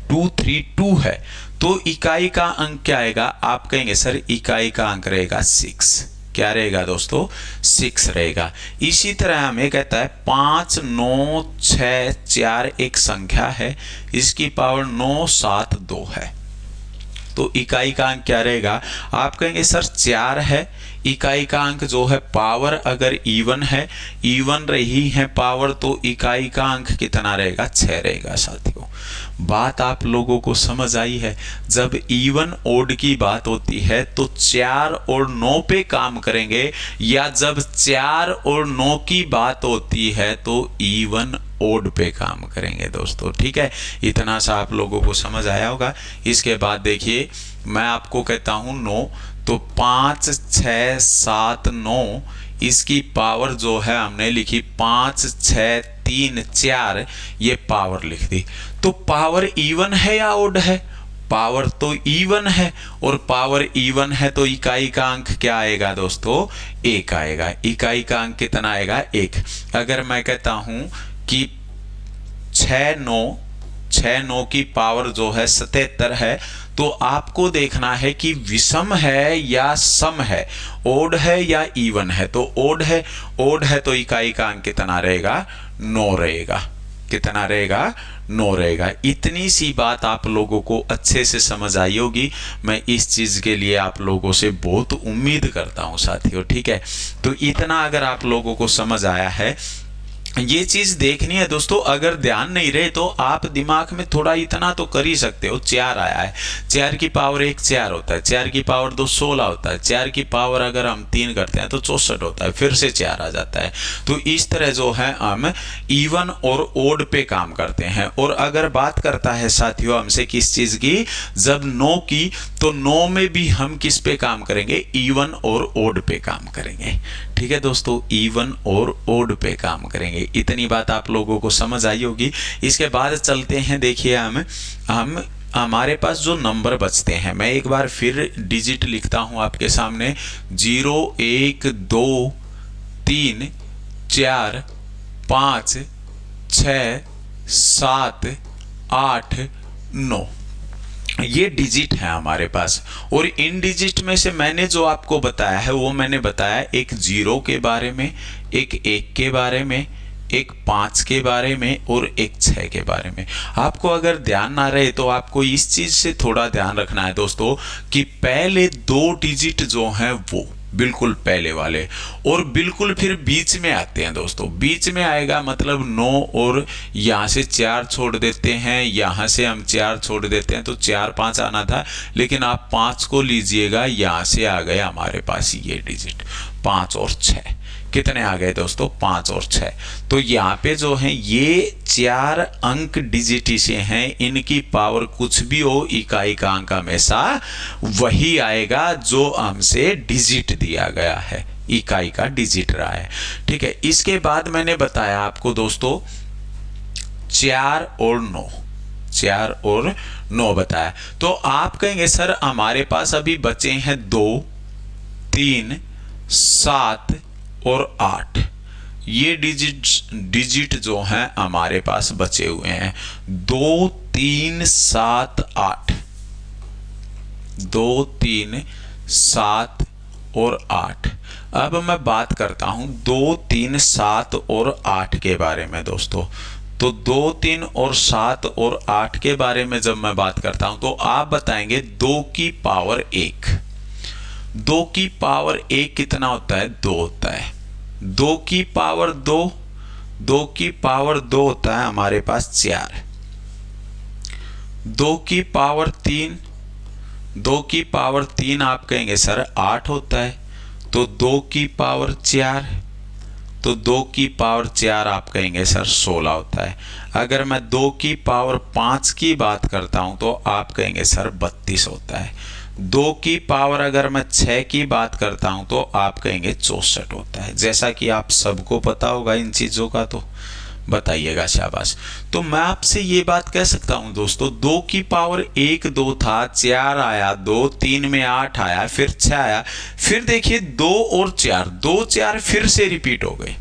232 है, तो इकाई का अंक क्या आएगा, आप कहेंगे सर इकाई का अंक रहेगा 6। क्या रहेगा दोस्तों, 6 रहेगा। इसी तरह हमें कहता है 5, 9, 6, 4 एक संख्या है, इसकी पावर 9, 7, 2 है, तो इकाई का अंक क्या रहेगा, आप कहेंगे सर 4 है, इकाई का अंक जो है पावर अगर इवन है, इवन रही है पावर, तो इकाई का अंक कितना रहेगा, 6 रहेगा साथियों। बात आप लोगों को समझ आई है। जब इवन ओड की बात होती है तो 4 और 9 पे काम करेंगे, या जब 4 और 9 की बात होती है तो इवन ओड पे काम करेंगे दोस्तों। ठीक है, इतना सा आप लोगों को समझ आया होगा। इसके बाद देखिए मैं आपको कहता हूं 9, तो 5, 6, 7, 9, इसकी पावर जो है हमने लिखी 5, 6, 3, 4, ये पावर लिख दी। तो पावर इवन है या ओड है, पावर तो इवन है, और पावर इवन है तो इकाई का अंक क्या आएगा दोस्तों, 1 आएगा। इकाई का अंक कितना आएगा, 1। अगर मैं कहता हूं कि 6, 9 की पावर जो है 77 है, तो आपको देखना है कि विषम है या सम है, ओड है या इवन है। तो ओड है, ओड है तो इकाई का अंक कितना रहेगा, 9 रहेगा। कितना रहेगा, 9 रहेगा। इतनी सी बात आप लोगों को अच्छे से समझ आई होगी। मैं इस चीज के लिए आप लोगों से बहुत उम्मीद करता हूं साथियों। ठीक है, तो इतना अगर आप लोगों को समझ आया है, ये चीज देखनी है दोस्तों। अगर ध्यान नहीं रहे तो आप दिमाग में थोड़ा इतना तो कर ही सकते हो। 4 आया है, 4 की पावर 1 4 होता है, 4 की पावर 2 16 होता है, 4 की पावर अगर हम 3 करते हैं तो 64 होता है, फिर से 4 आ जाता है। तो इस तरह जो है हम इवन और ओड पे काम करते हैं। और अगर बात करता है साथियों हमसे किस चीज की, जब 9 की, तो 9 में भी हम किस पे काम करेंगे, इवन और ओड पे काम करेंगे। ठीक है दोस्तों, इवन और ओड पे काम करेंगे। इतनी बात आप लोगों को समझ आई होगी। इसके बाद चलते हैं, देखिए हम हमारे पास जो नंबर बचते हैं, मैं एक बार फिर डिजिट लिखता हूं आपके सामने। 0 1 2 3 4 5 6 7 8 9, ये डिजिट है हमारे पास। और इन डिजिट में से मैंने जो आपको बताया है वो मैंने बताया, एक 0 के बारे में, एक 1 के बारे में, एक 5 के बारे में, और एक 6 के बारे में। आपको अगर ध्यान ना रहे तो आपको इस चीज से थोड़ा ध्यान रखना है दोस्तों कि पहले 2 डिजिट जो हैं वो बिल्कुल पहले वाले, और बिल्कुल फिर बीच में आते हैं दोस्तों। बीच में आएगा मतलब 9, और यहाँ से 4 छोड़ देते हैं, यहाँ से हम 4 छोड़ देते हैं, तो 4 5 आना था, लेकिन आप 5 को लीजिएगा, यहाँ से आ गए हमारे पास ये डिजिट 5 और 6। कितने आ गए दोस्तों, 5 और 6। तो यहाँ पे जो है ये 4 अंक डिजिट से हैं, इनकी पावर कुछ भी हो, इकाई का अंक हमेशा वही आएगा जो हमसे डिजिट दिया गया है, इकाई का डिजिट रहा है। ठीक है, इसके बाद मैंने बताया आपको दोस्तों 4 और 9, 4 और 9 बताया। तो आप कहेंगे सर हमारे पास अभी बचे हैं 2 3 7 और 8, ये डिजिट जो हैं हमारे पास बचे हुए हैं 2 3 7 8, 2 3 7 और 8। अब मैं बात करता हूं 2 3 7 और 8 के बारे में दोस्तों। तो 2 3 और 7 और 8 के बारे में जब मैं बात करता हूं तो आप बताएंगे 2 की पावर 1, 2 की पावर 1 कितना होता है? 2 होता है। 2 की पावर 2, 2 की पावर 2 होता है हमारे पास 4। 2 की पावर 3, 2 की पावर 3 आप कहेंगे सर 8 होता है। तो 2 की पावर 4, तो 2 की पावर 4 आप कहेंगे सर 16 होता है। अगर मैं 2 की पावर 5 की बात करता हूं तो आप कहेंगे सर 32 होता है। 2 की पावर अगर मैं 6 की बात करता हूं तो आप कहेंगे 64 होता है। जैसा कि आप सबको पता होगा इन चीज़ों का, तो बताइएगा, शाबाश। तो मैं आपसे ये बात कह सकता हूं दोस्तों, 2 की पावर 1 2 था, 4 आया, 2 3 में 8 आया, फिर 6 आया, फिर देखिए 2 और 4, 2 4 फिर से रिपीट हो गए।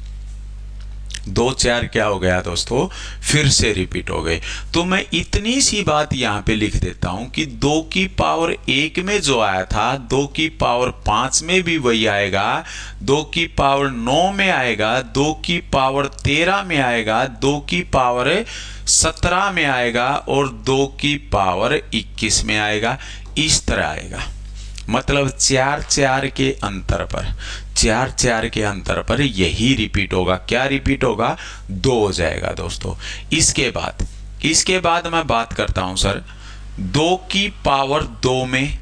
2 4 क्या हो गया दोस्तों? फिर से रिपीट हो गए। तो मैं इतनी सी बात यहाँ पे लिख देता हूं कि 2 की पावर 1 में जो आया था 2 की पावर 5 में भी वही आएगा, 2 की पावर 9 में आएगा, 2 की पावर 13 में आएगा, 2 की पावर 17 में आएगा और 2 की पावर 21 में आएगा। इस तरह आएगा। मतलब 4 4 के अंतर पर, 4 4 के अंतर पर यही रिपीट होगा। क्या रिपीट होगा? 2 हो जाएगा दोस्तों। इसके बाद मैं बात करता हूं सर 2 की पावर 2 में,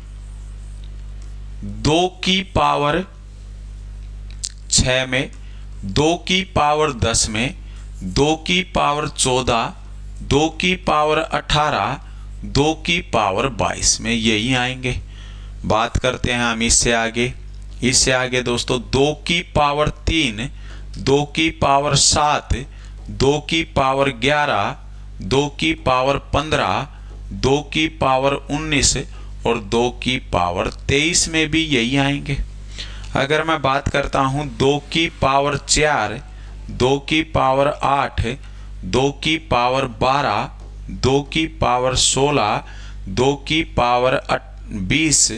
2 की पावर 6 में, 2 की पावर 10 में, 2 की पावर 14, 2 की पावर 18, 2 की पावर 22 में यही आएंगे। बात करते हैं हम इससे आगे दोस्तों 2 की पावर 3, 2 की पावर 7, 2 की पावर 11, 2 की पावर 15, 2 की पावर 19 और 2 की पावर 23 में भी यही आएंगे। अगर मैं बात करता हूं 2 की पावर 4, 2 की पावर 8, 2 की पावर 12, 2 की पावर 16, 2 की पावर 20,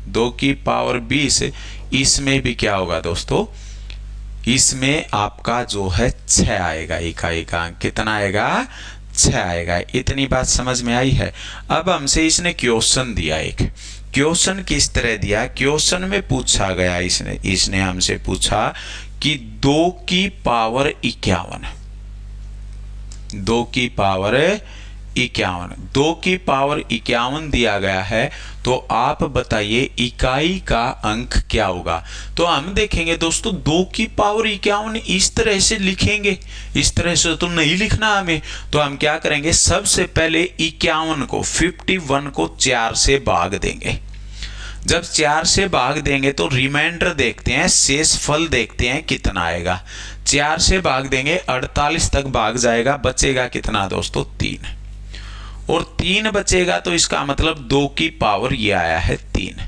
2 की पावर 20, इसमें भी क्या होगा दोस्तों? इसमें आपका जो है 6 आएगा। इकाई का अंक कितना आएगा? 6 आएगा। इतनी बात समझ में आई है। अब हमसे इसने क्वेश्चन दिया, एक क्वेश्चन किस तरह दिया? क्वेश्चन में पूछा गया, इसने हमसे पूछा कि 2 की पावर 51, 2 की पावर 51, 2 की पावर 51 दिया गया है। तो आप बताइए इकाई का अंक क्या होगा? तो हम देखेंगे दोस्तों 2 की पावर 51 इस तरह से लिखेंगे, इस तरह से तो नहीं लिखना हमें। तो हम क्या करेंगे? सबसे पहले 51 को 51 को 4 से भाग देंगे। जब 4 से भाग देंगे तो रिमाइंडर देखते हैं, शेषफल देखते हैं कितना आएगा। 4 से भाग देंगे 48 तक भाग जाएगा, बचेगा कितना दोस्तों? 3। और 3 बचेगा तो इसका मतलब 2 की पावर ये आया है 3।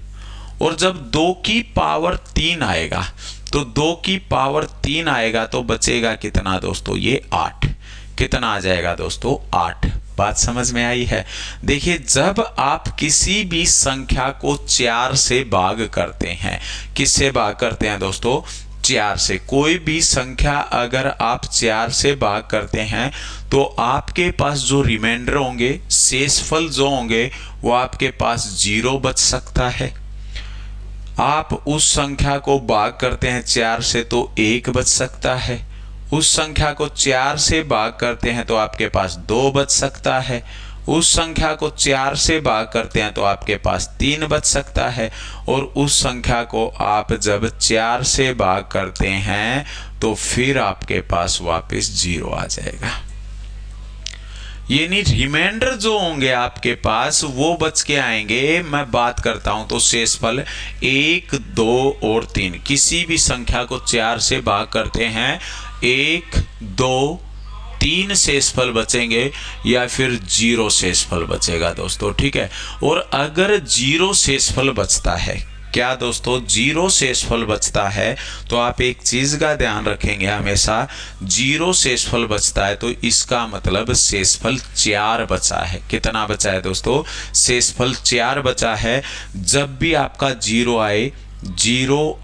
और जब 2 की पावर 3 आएगा तो 2 की पावर 3 आएगा तो बचेगा कितना दोस्तों? ये 8। कितना आ जाएगा दोस्तों? 8। बात समझ में आई है? देखिए जब आप किसी भी संख्या को 4 से भाग करते हैं, किससे भाग करते हैं दोस्तों? 4 से। कोई भी संख्या अगर आप 4 से भाग करते हैं तो आपके पास जो रिमाइंडर होंगे, शेषफल जो होंगे, वो आपके पास 0 बच सकता है। आप उस संख्या को भाग करते हैं 4 से तो 1 बच सकता है। उस संख्या को 4 से भाग करते हैं तो आपके पास 2 बच सकता है। उस संख्या को 4 से भाग करते हैं तो आपके पास 3 बच सकता है। और उस संख्या को आप जब 4 से भाग करते हैं तो फिर आपके पास वापस 0 आ जाएगा। यानी रिमाइंडर जो होंगे आपके पास वो बच के आएंगे। मैं बात करता हूं तो शेषफल 1, 2 और 3, किसी भी संख्या को 4 से भाग करते हैं 1, 2, 3 शेषफल बचेंगे या फिर 0 शेषफल बचेगा दोस्तों, ठीक है। और अगर 0 शेषफल बचता है, क्या दोस्तों, जीरो शेषफल बचता है। तो आप एक चीज का ध्यान रखेंगे हमेशा, जीरो शेषफल बचता है तो इसका मतलब शेषफल 4 बचा है। कितना बचा है दोस्तों, शेषफल 4 बचा है। जब भी आपका जीरो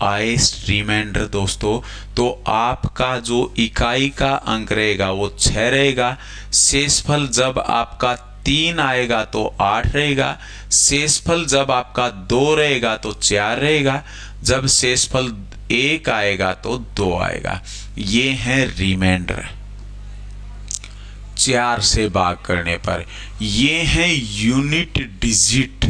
आए रिमाइंडर दोस्तों, तो आपका जो इकाई का अंक रहेगा वो 6 रहेगा। शेषफल जब आपका 3 आएगा तो 8 रहेगा। शेषफल जब आपका 2 रहेगा तो 4 रहेगा। जब शेषफल 1 आएगा तो 2 आएगा। ये है रिमाइंडर 4 से भाग करने पर। ये है यूनिट डिजिट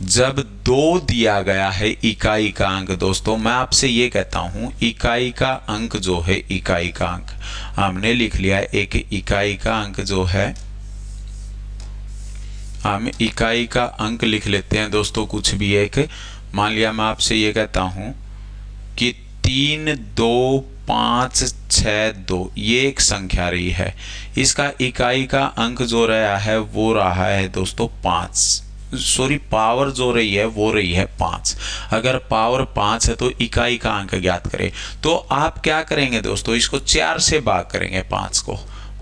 जब 2 दिया गया है इकाई का अंक। दोस्तों मैं आपसे ये कहता हूं, इकाई का अंक जो है, इकाई का अंक हमने लिख लिया है। एक इकाई का अंक जो है, हम इकाई का अंक लिख लेते हैं दोस्तों, कुछ भी एक। मान लिया मैं आपसे ये कहता हूं कि 3 2 5 6 2, ये एक संख्या रही है। इसका इकाई का अंक जो रहा है वो रहा है दोस्तों 5, सॉरी पावर जो रही है वो रही है 5। अगर पावर 5 है तो इकाई का अंक ज्ञात करें। तो आप क्या करेंगे दोस्तों, इसको 4 से भाग करेंगे।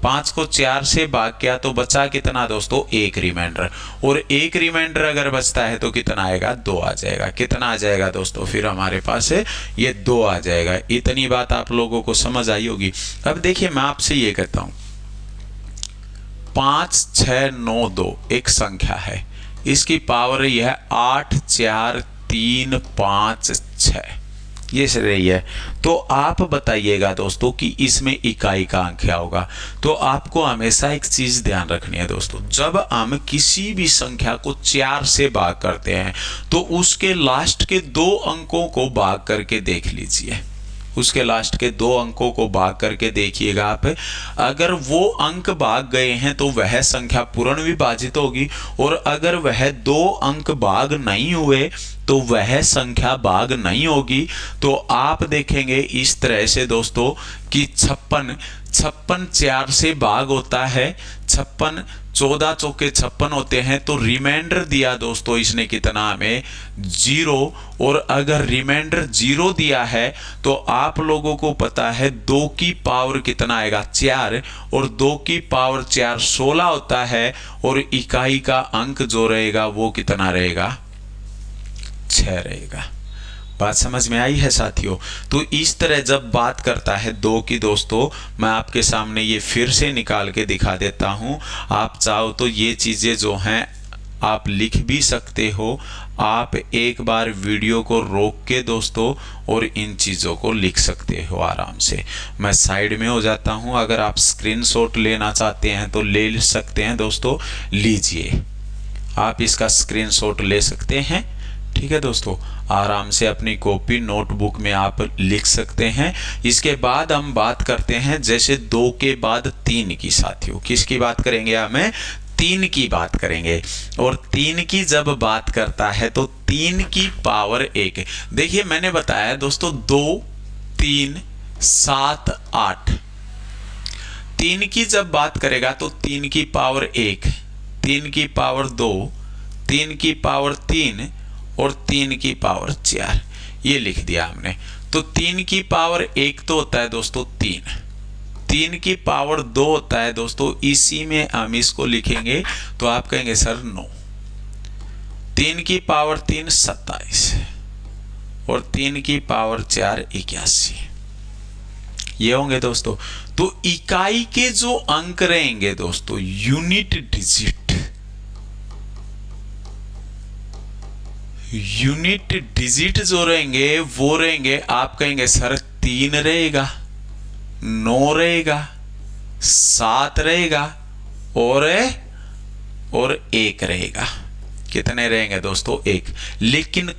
5 को 4 से भाग किया तो बचा कितना दोस्तों, 1 रिमाइंडर। और 1 रिमाइंडर अगर बचता है तो कितना आएगा, 2 आ जाएगा। कितना आ जाएगा दोस्तों, फिर हमारे पास है ये 2 आ जाएगा। इतनी बात आप लोगों को समझ आई होगी। अब देखिए मैं आपसे ये कहता हूं, 5 6 9 2 एक संख्या है, इसकी पावर यह है 8 4 3 5 6, ये से रही है। तो आप बताइएगा दोस्तों कि इसमें इकाई का अंक क्या होगा। तो आपको हमेशा एक चीज ध्यान रखनी है दोस्तों, जब हम किसी भी संख्या को 4 से भाग करते हैं तो उसके लास्ट के 2 अंकों को भाग करके देख लीजिए। उसके लास्ट के 2 अंकों को भाग करके देखिएगा आप। अगर वो अंक भाग गए हैं तो वह संख्या पूर्ण विभाजित होगी, और अगर वह 2 अंक भाग नहीं हुए तो वह संख्या भाग नहीं होगी। तो आप देखेंगे इस तरह से दोस्तों कि 56 4 से भाग होता है। 56 14 चौके 56 होते हैं। तो रिमाइंडर दिया दोस्तों इसने कितना हमें, 0। और अगर रिमाइंडर 0 दिया है तो आप लोगों को पता है 2 की पावर कितना आएगा, 4। और 2 की पावर 4 16 होता है। और इकाई का अंक जो रहेगा वो कितना रहेगा, 6 रहेगा। बात समझ में आई है साथियों। तो इस तरह जब बात करता है 2 की दोस्तों, मैं आपके सामने ये फिर से निकाल के दिखा देता हूं। आप चाहो तो ये चीजें जो हैं आप लिख भी सकते हो। आप एक बार वीडियो को रोक के दोस्तों और इन चीज़ों को लिख सकते हो आराम से। मैं साइड में हो जाता हूं। अगर आप स्क्रीनशॉट लेना चाहते हैं तो ले सकते हैं दोस्तों, लीजिए। आप इसका स्क्रीनशॉट ले सकते हैं। ठीक है दोस्तों, आराम से अपनी कॉपी नोटबुक में आप लिख सकते हैं। इसके बाद हम बात करते हैं जैसे 2 के बाद 3 की साथियों। किसकी बात करेंगे, हमें 3 की बात करेंगे। और 3 की जब बात करता है तो 3 की पावर 1। देखिए मैंने बताया दोस्तों 2 3 7 8। 3 की जब बात करेगा तो 3 की पावर 1, 3 की पावर 2, 3 की पावर 3 और 3 की पावर 4, ये लिख दिया हमने। तो 3 की पावर 1 तो होता है दोस्तों 3, 3 की पावर 2 होता है दोस्तों, इसी में हम इसको लिखेंगे तो आप कहेंगे सर 9। 3 की पावर 3 27 और 3 की पावर 4 81, ये होंगे दोस्तों। तो इकाई के जो अंक रहेंगे दोस्तों, यूनिट डिजिट जो रहेंगे वो रहेंगे, आप कहेंगे सर 3 रहेगा, 9 रहेगा, 7 रहेगा और 1 रहेगा। कितने रहेंगे दोस्तों, 1। लेकिन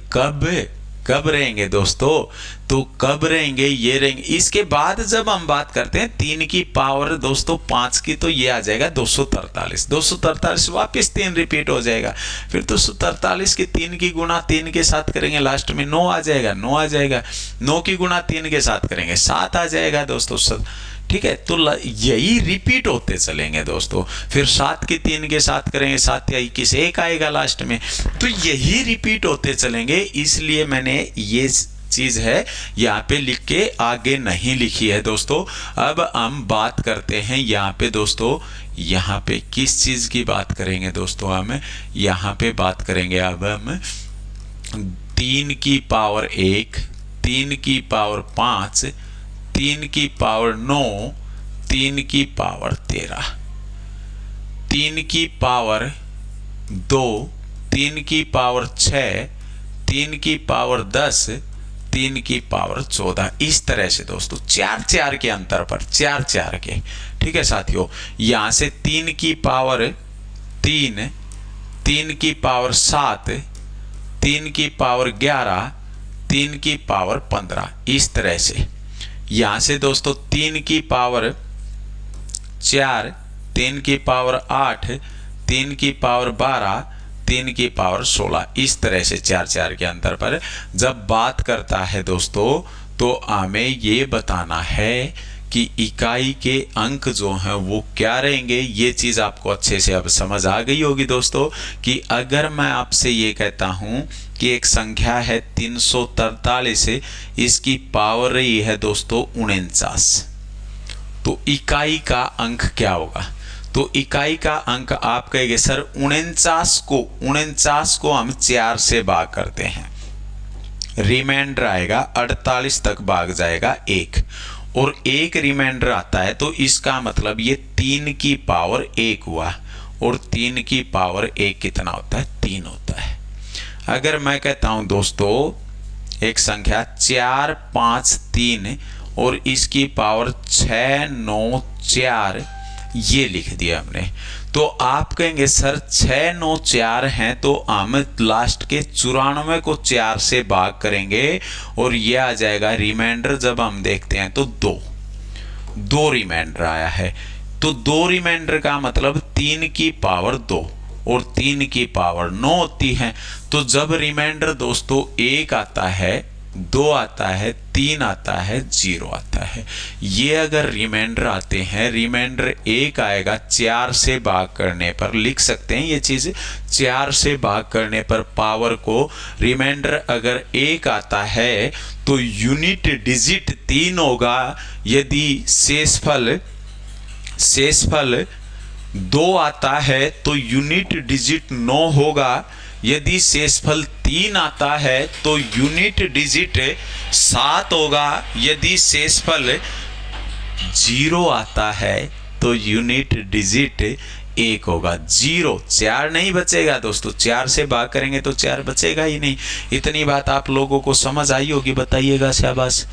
कब रहेंगे दोस्तों, तो कब रहेंगे, ये रहेंगे। इसके बाद जब हम बात करते हैं 3 की पावर दोस्तों 5 की, तो ये आ जाएगा 243। 243 वापस 3 रिपीट हो जाएगा। फिर 243 की 3 की गुणा 3 के साथ करेंगे, लास्ट में 9 आ जाएगा। 9 आ जाएगा, 9 की गुणा 3 के साथ करेंगे, 7 आ जाएगा दोस्तों। ठीक है, तो यही रिपीट होते चलेंगे दोस्तों। फिर 7 की 3 के साथ करेंगे, 7 या 21, 1 आएगा लास्ट में। तो यही रिपीट होते चलेंगे, इसलिए मैंने ये चीज है यहाँ पे लिख के आगे नहीं लिखी है दोस्तों। अब हम बात करते हैं यहाँ पे दोस्तों, यहाँ पे किस चीज की बात करेंगे दोस्तों, हम यहाँ पे बात करेंगे अब हम 3 की पावर 1, 3 की पावर 5, 3 की पावर 9, 3 की पावर 13, 3 की पावर 2, 3 की पावर 6, 3 की पावर 10, 3 की पावर 14। इस तरह से दोस्तों 4-4 के अंतर पर, 4-4 के, ठीक है साथियों। यहां से 3 की पावर 3, 3 की पावर 7, 3 की पावर 11, 3 की पावर 15, इस तरह से। यहां से दोस्तों 3 की पावर 4, 3 की पावर 8, 3 की पावर 12, 3 की पावर 16, इस तरह से 4-4 के अंतर पर जब बात करता है दोस्तों, तो हमें ये बताना है कि इकाई के अंक जो हैं वो क्या रहेंगे। ये चीज आपको अच्छे से अब समझ आ गई होगी दोस्तों, कि अगर मैं आपसे ये कहता हूं कि एक संख्या है 343, इसकी पावर रही है दोस्तों 49, तो इकाई का अंक क्या होगा। तो इकाई का अंक आप कहेंगे सर 49 को हम 4 से भाग करते हैं, रिमाइंडर आएगा 48 तक भाग जाएगा 1, और 1 रिमाइंडर आता है, तो इसका मतलब ये 3 की पावर 1 हुआ, और 3 की पावर 1 कितना होता है, 3 होता है। अगर मैं कहता हूं दोस्तों एक संख्या 4, 5, 3 और इसकी पावर 6, 9, 4, ये लिख दिया हमने, तो आप कहेंगे सर 6, 9, 4 हैं, तो हम लास्ट के 94 को 4 से भाग करेंगे और ये आ जाएगा रिमाइंडर। जब हम देखते हैं तो 2 रिमाइंडर आया है, तो 2 रिमाइंडर का मतलब 3 की पावर 2 और 3 की पावर 9 होती है। तो जब रिमाइंडर दोस्तों 1 आता है, 2 आता है, 3 आता है, 0 आता है, ये अगर रिमाइंडर आते हैं, रिमाइंडर 1 आएगा 4 से भाग करने पर, लिख सकते हैं ये चीज, 4 से भाग करने पर पावर को, रिमाइंडर अगर 1 आता है तो यूनिट डिजिट 3 होगा। यदि शेषफल 2 आता है तो यूनिट डिजिट 9 होगा। यदि शेषफल 3 आता है तो यूनिट डिजिट 7 होगा। यदि शेषफल 0 आता है तो यूनिट डिजिट 1 होगा। 0, 4 नहीं बचेगा दोस्तों, 4 से भाग करेंगे तो 4 बचेगा ही नहीं। इतनी बात आप लोगों को समझ आई होगी, बताइएगा शाबाश,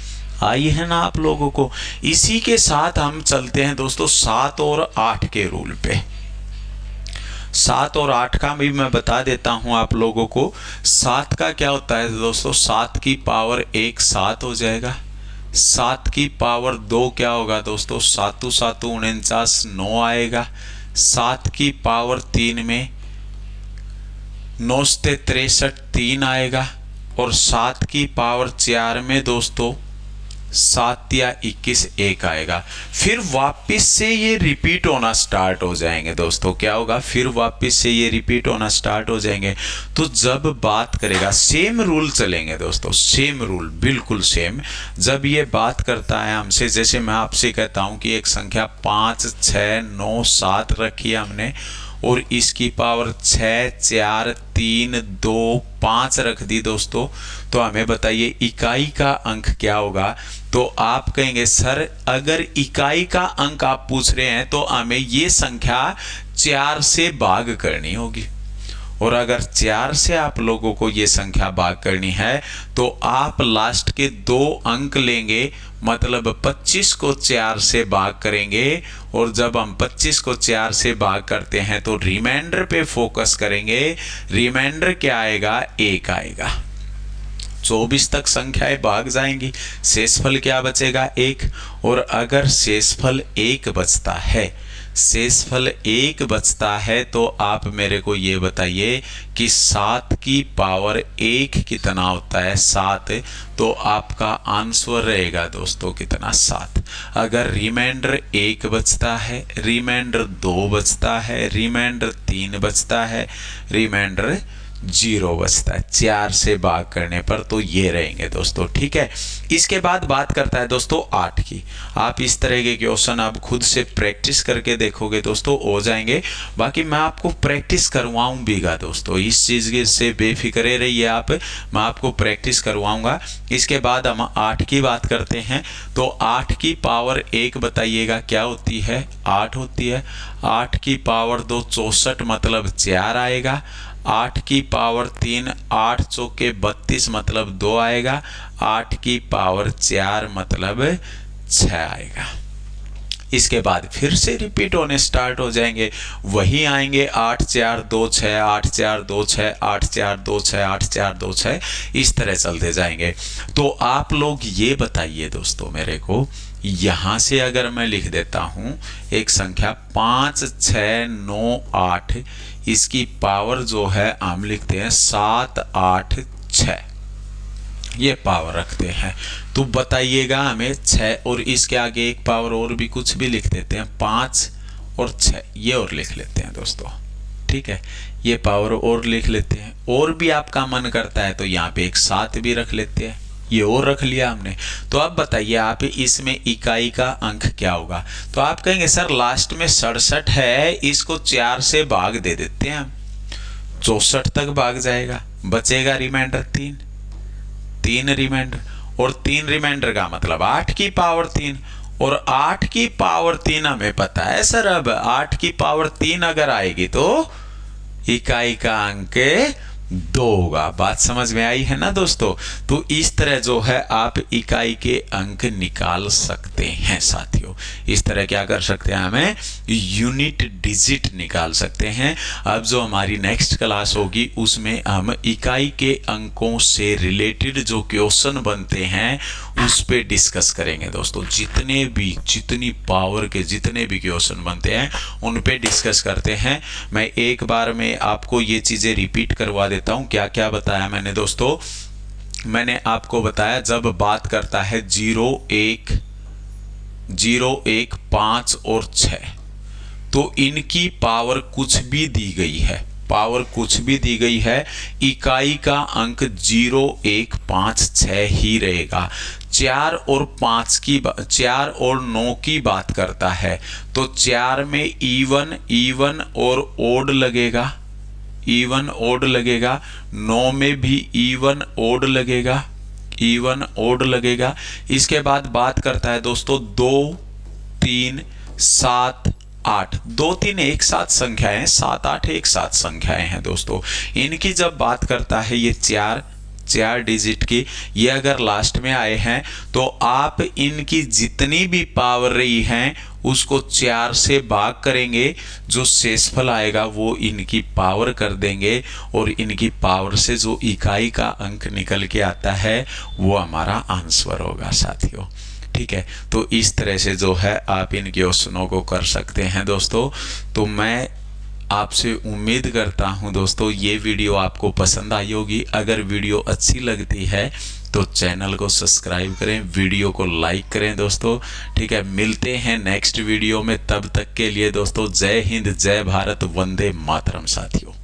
आई है ना आप लोगों को। इसी के साथ हम चलते हैं दोस्तों 7 और 8 के रूल पे। 7 और 8 का भी मैं बता देता हूं आप लोगों को। 7 का क्या होता है दोस्तों, 7 की पावर 1 7 हो जाएगा। 7 की पावर 2 क्या होगा दोस्तों, 7 7 49 9 आएगा। 7 की पावर 3 में 9 से 63 3 आएगा। और 7 की पावर 4 में दोस्तों 7 या 21 1 आएगा। फिर वापस से ये रिपीट होना स्टार्ट हो जाएंगे दोस्तों। क्या होगा, फिर वापस से ये रिपीट होना स्टार्ट हो जाएंगे। तो जब बात करेगा, सेम रूल चलेंगे दोस्तों, सेम रूल बिल्कुल सेम। जब ये बात करता है हमसे, जैसे मैं आपसे कहता हूं कि एक संख्या 5 6 9 7 रखी है हमने, और इसकी पावर 6 4 3 2 5 रख दी दोस्तों, तो हमें बताइए इकाई का अंक क्या होगा। तो आप कहेंगे सर अगर इकाई का अंक आप पूछ रहे हैं तो हमें ये संख्या 4 से भाग करनी होगी। और अगर 4 से आप लोगों को ये संख्या भाग करनी है तो आप लास्ट के 2 अंक लेंगे, मतलब 25 को 4 से भाग करेंगे। और जब हम 25 को 4 से भाग करते हैं तो रिमाइंडर पे फोकस करेंगे। रिमाइंडर क्या आएगा, 1 आएगा। 24 तक संख्याएं भाग जाएंगी, शेषफल क्या बचेगा, 1। और अगर शेषफल 1 बचता है शेषफल 1 बचता है, तो आप मेरे को ये बताइए कि 7 की पावर 1 कितना होता है? 7। तो आपका आंसर रहेगा दोस्तों कितना? 7। अगर रिमाइंडर 1 बचता है, रिमाइंडर 2 बचता है, रिमाइंडर 3 बचता है, रिमाइंडर 0 बचता है 4 से भाग करने पर, तो ये रहेंगे दोस्तों। ठीक है, इसके बाद बात करता है दोस्तों 8 की। आप इस तरह के क्वेश्चन आप खुद से प्रैक्टिस करके देखोगे दोस्तों, हो जाएंगे। बाकी मैं आपको प्रैक्टिस करवाऊंगा दोस्तों, इस चीज़ से बेफिक्रे रहिए आप, मैं आपको प्रैक्टिस करवाऊंगा। इसके बाद हम 8 की बात करते हैं। तो 8 की पावर 1 बताइएगा क्या होती है? 8 होती है। 8 की पावर 2 64 मतलब 4 आएगा। 8 की पावर 3 8 चौके 32 मतलब 2 आएगा। 8 की पावर 4 मतलब 6 आएगा। इसके बाद फिर से रिपीट होने स्टार्ट हो जाएंगे, वही आएंगे 8 4 2 6, 8 4 2 6, 8 4 2 6, 8 4 2 6, इस तरह चलते जाएंगे। तो आप लोग ये बताइए दोस्तों मेरे को, यहाँ से अगर मैं लिख देता हूँ एक संख्या 5 6 9 8, इसकी पावर जो है हम लिखते हैं 7 8 6, ये पावर रखते हैं। तो बताइएगा हमें 6 और इसके आगे एक पावर और भी कुछ भी लिख देते हैं, 5 और 6 ये और लिख लेते हैं दोस्तों। ठीक है, ये पावर और लिख लेते हैं। और भी आपका मन करता है तो यहाँ पे एक 7 भी रख लेते हैं, ये और रख लिया हमने। तो अब बताइए आप इसमें इकाई का अंक क्या होगा? तो आप कहेंगे सर लास्ट में 67 है, इसको 4 से भाग दे देते हैं हम, 64 तक भाग जाएगा, बचेगा रिमाइंडर 3 रिमाइंडर, और 3 रिमाइंडर का मतलब 8 की पावर 3, और 8 की पावर 3 हमें पता है सर, अब 8 की पावर 3 अगर आएगी तो इकाई का अंक 2 होगा। बात समझ में आई है ना दोस्तों? तो इस तरह जो है आप इकाई के अंक निकाल सकते हैं साथियों। इस तरह क्या कर सकते हैं, हमें यूनिट डिजिट निकाल सकते हैं। अब जो हमारी नेक्स्ट क्लास होगी उसमें हम इकाई के अंकों से रिलेटेड जो क्वेश्चन बनते हैं उस पे डिस्कस करेंगे दोस्तों। जितनी पावर के जितने भी क्वेश्चन बनते हैं उन पे डिस्कस करते हैं। मैं एक बार में आपको ये चीजें रिपीट करवा देता हूं। क्या क्या बताया मैंने दोस्तों? मैंने आपको बताया जब बात करता है 0 1 5 और 6, तो इनकी पावर कुछ भी दी गई है, पावर कुछ भी दी गई है, इकाई का अंक 0 1 5 6 ही रहेगा। 4 और 9 की बात करता है तो 4 में इवन और ओड लगेगा, इवन ओड लगेगा। 9 में भी इवन ओड लगेगा, इवन ओड लगेगा। इसके बाद बात करता है दोस्तों 2 3 7 8, 2 3 एक साथ संख्याएं, 7 8 एक साथ संख्याएं हैं दोस्तों। इनकी जब बात करता है ये 4 डिजिट की, ये अगर लास्ट में आए हैं तो आप इनकी जितनी भी पावर रही हैं उसको 4 से भाग करेंगे, जो शेषफल आएगा वो इनकी पावर कर देंगे, और इनकी पावर से जो इकाई का अंक निकल के आता है वो हमारा आंसर होगा साथियों। ठीक है, तो इस तरह से जो है आप इन क्वेश्चनों को कर सकते हैं दोस्तों। तो मैं आपसे उम्मीद करता हूं दोस्तों ये वीडियो आपको पसंद आई होगी। अगर वीडियो अच्छी लगती है तो चैनल को सब्सक्राइब करें, वीडियो को लाइक करें दोस्तों। ठीक है, मिलते हैं नेक्स्ट वीडियो में, तब तक के लिए दोस्तों जय हिंद, जय भारत, वंदे मातरम साथियों।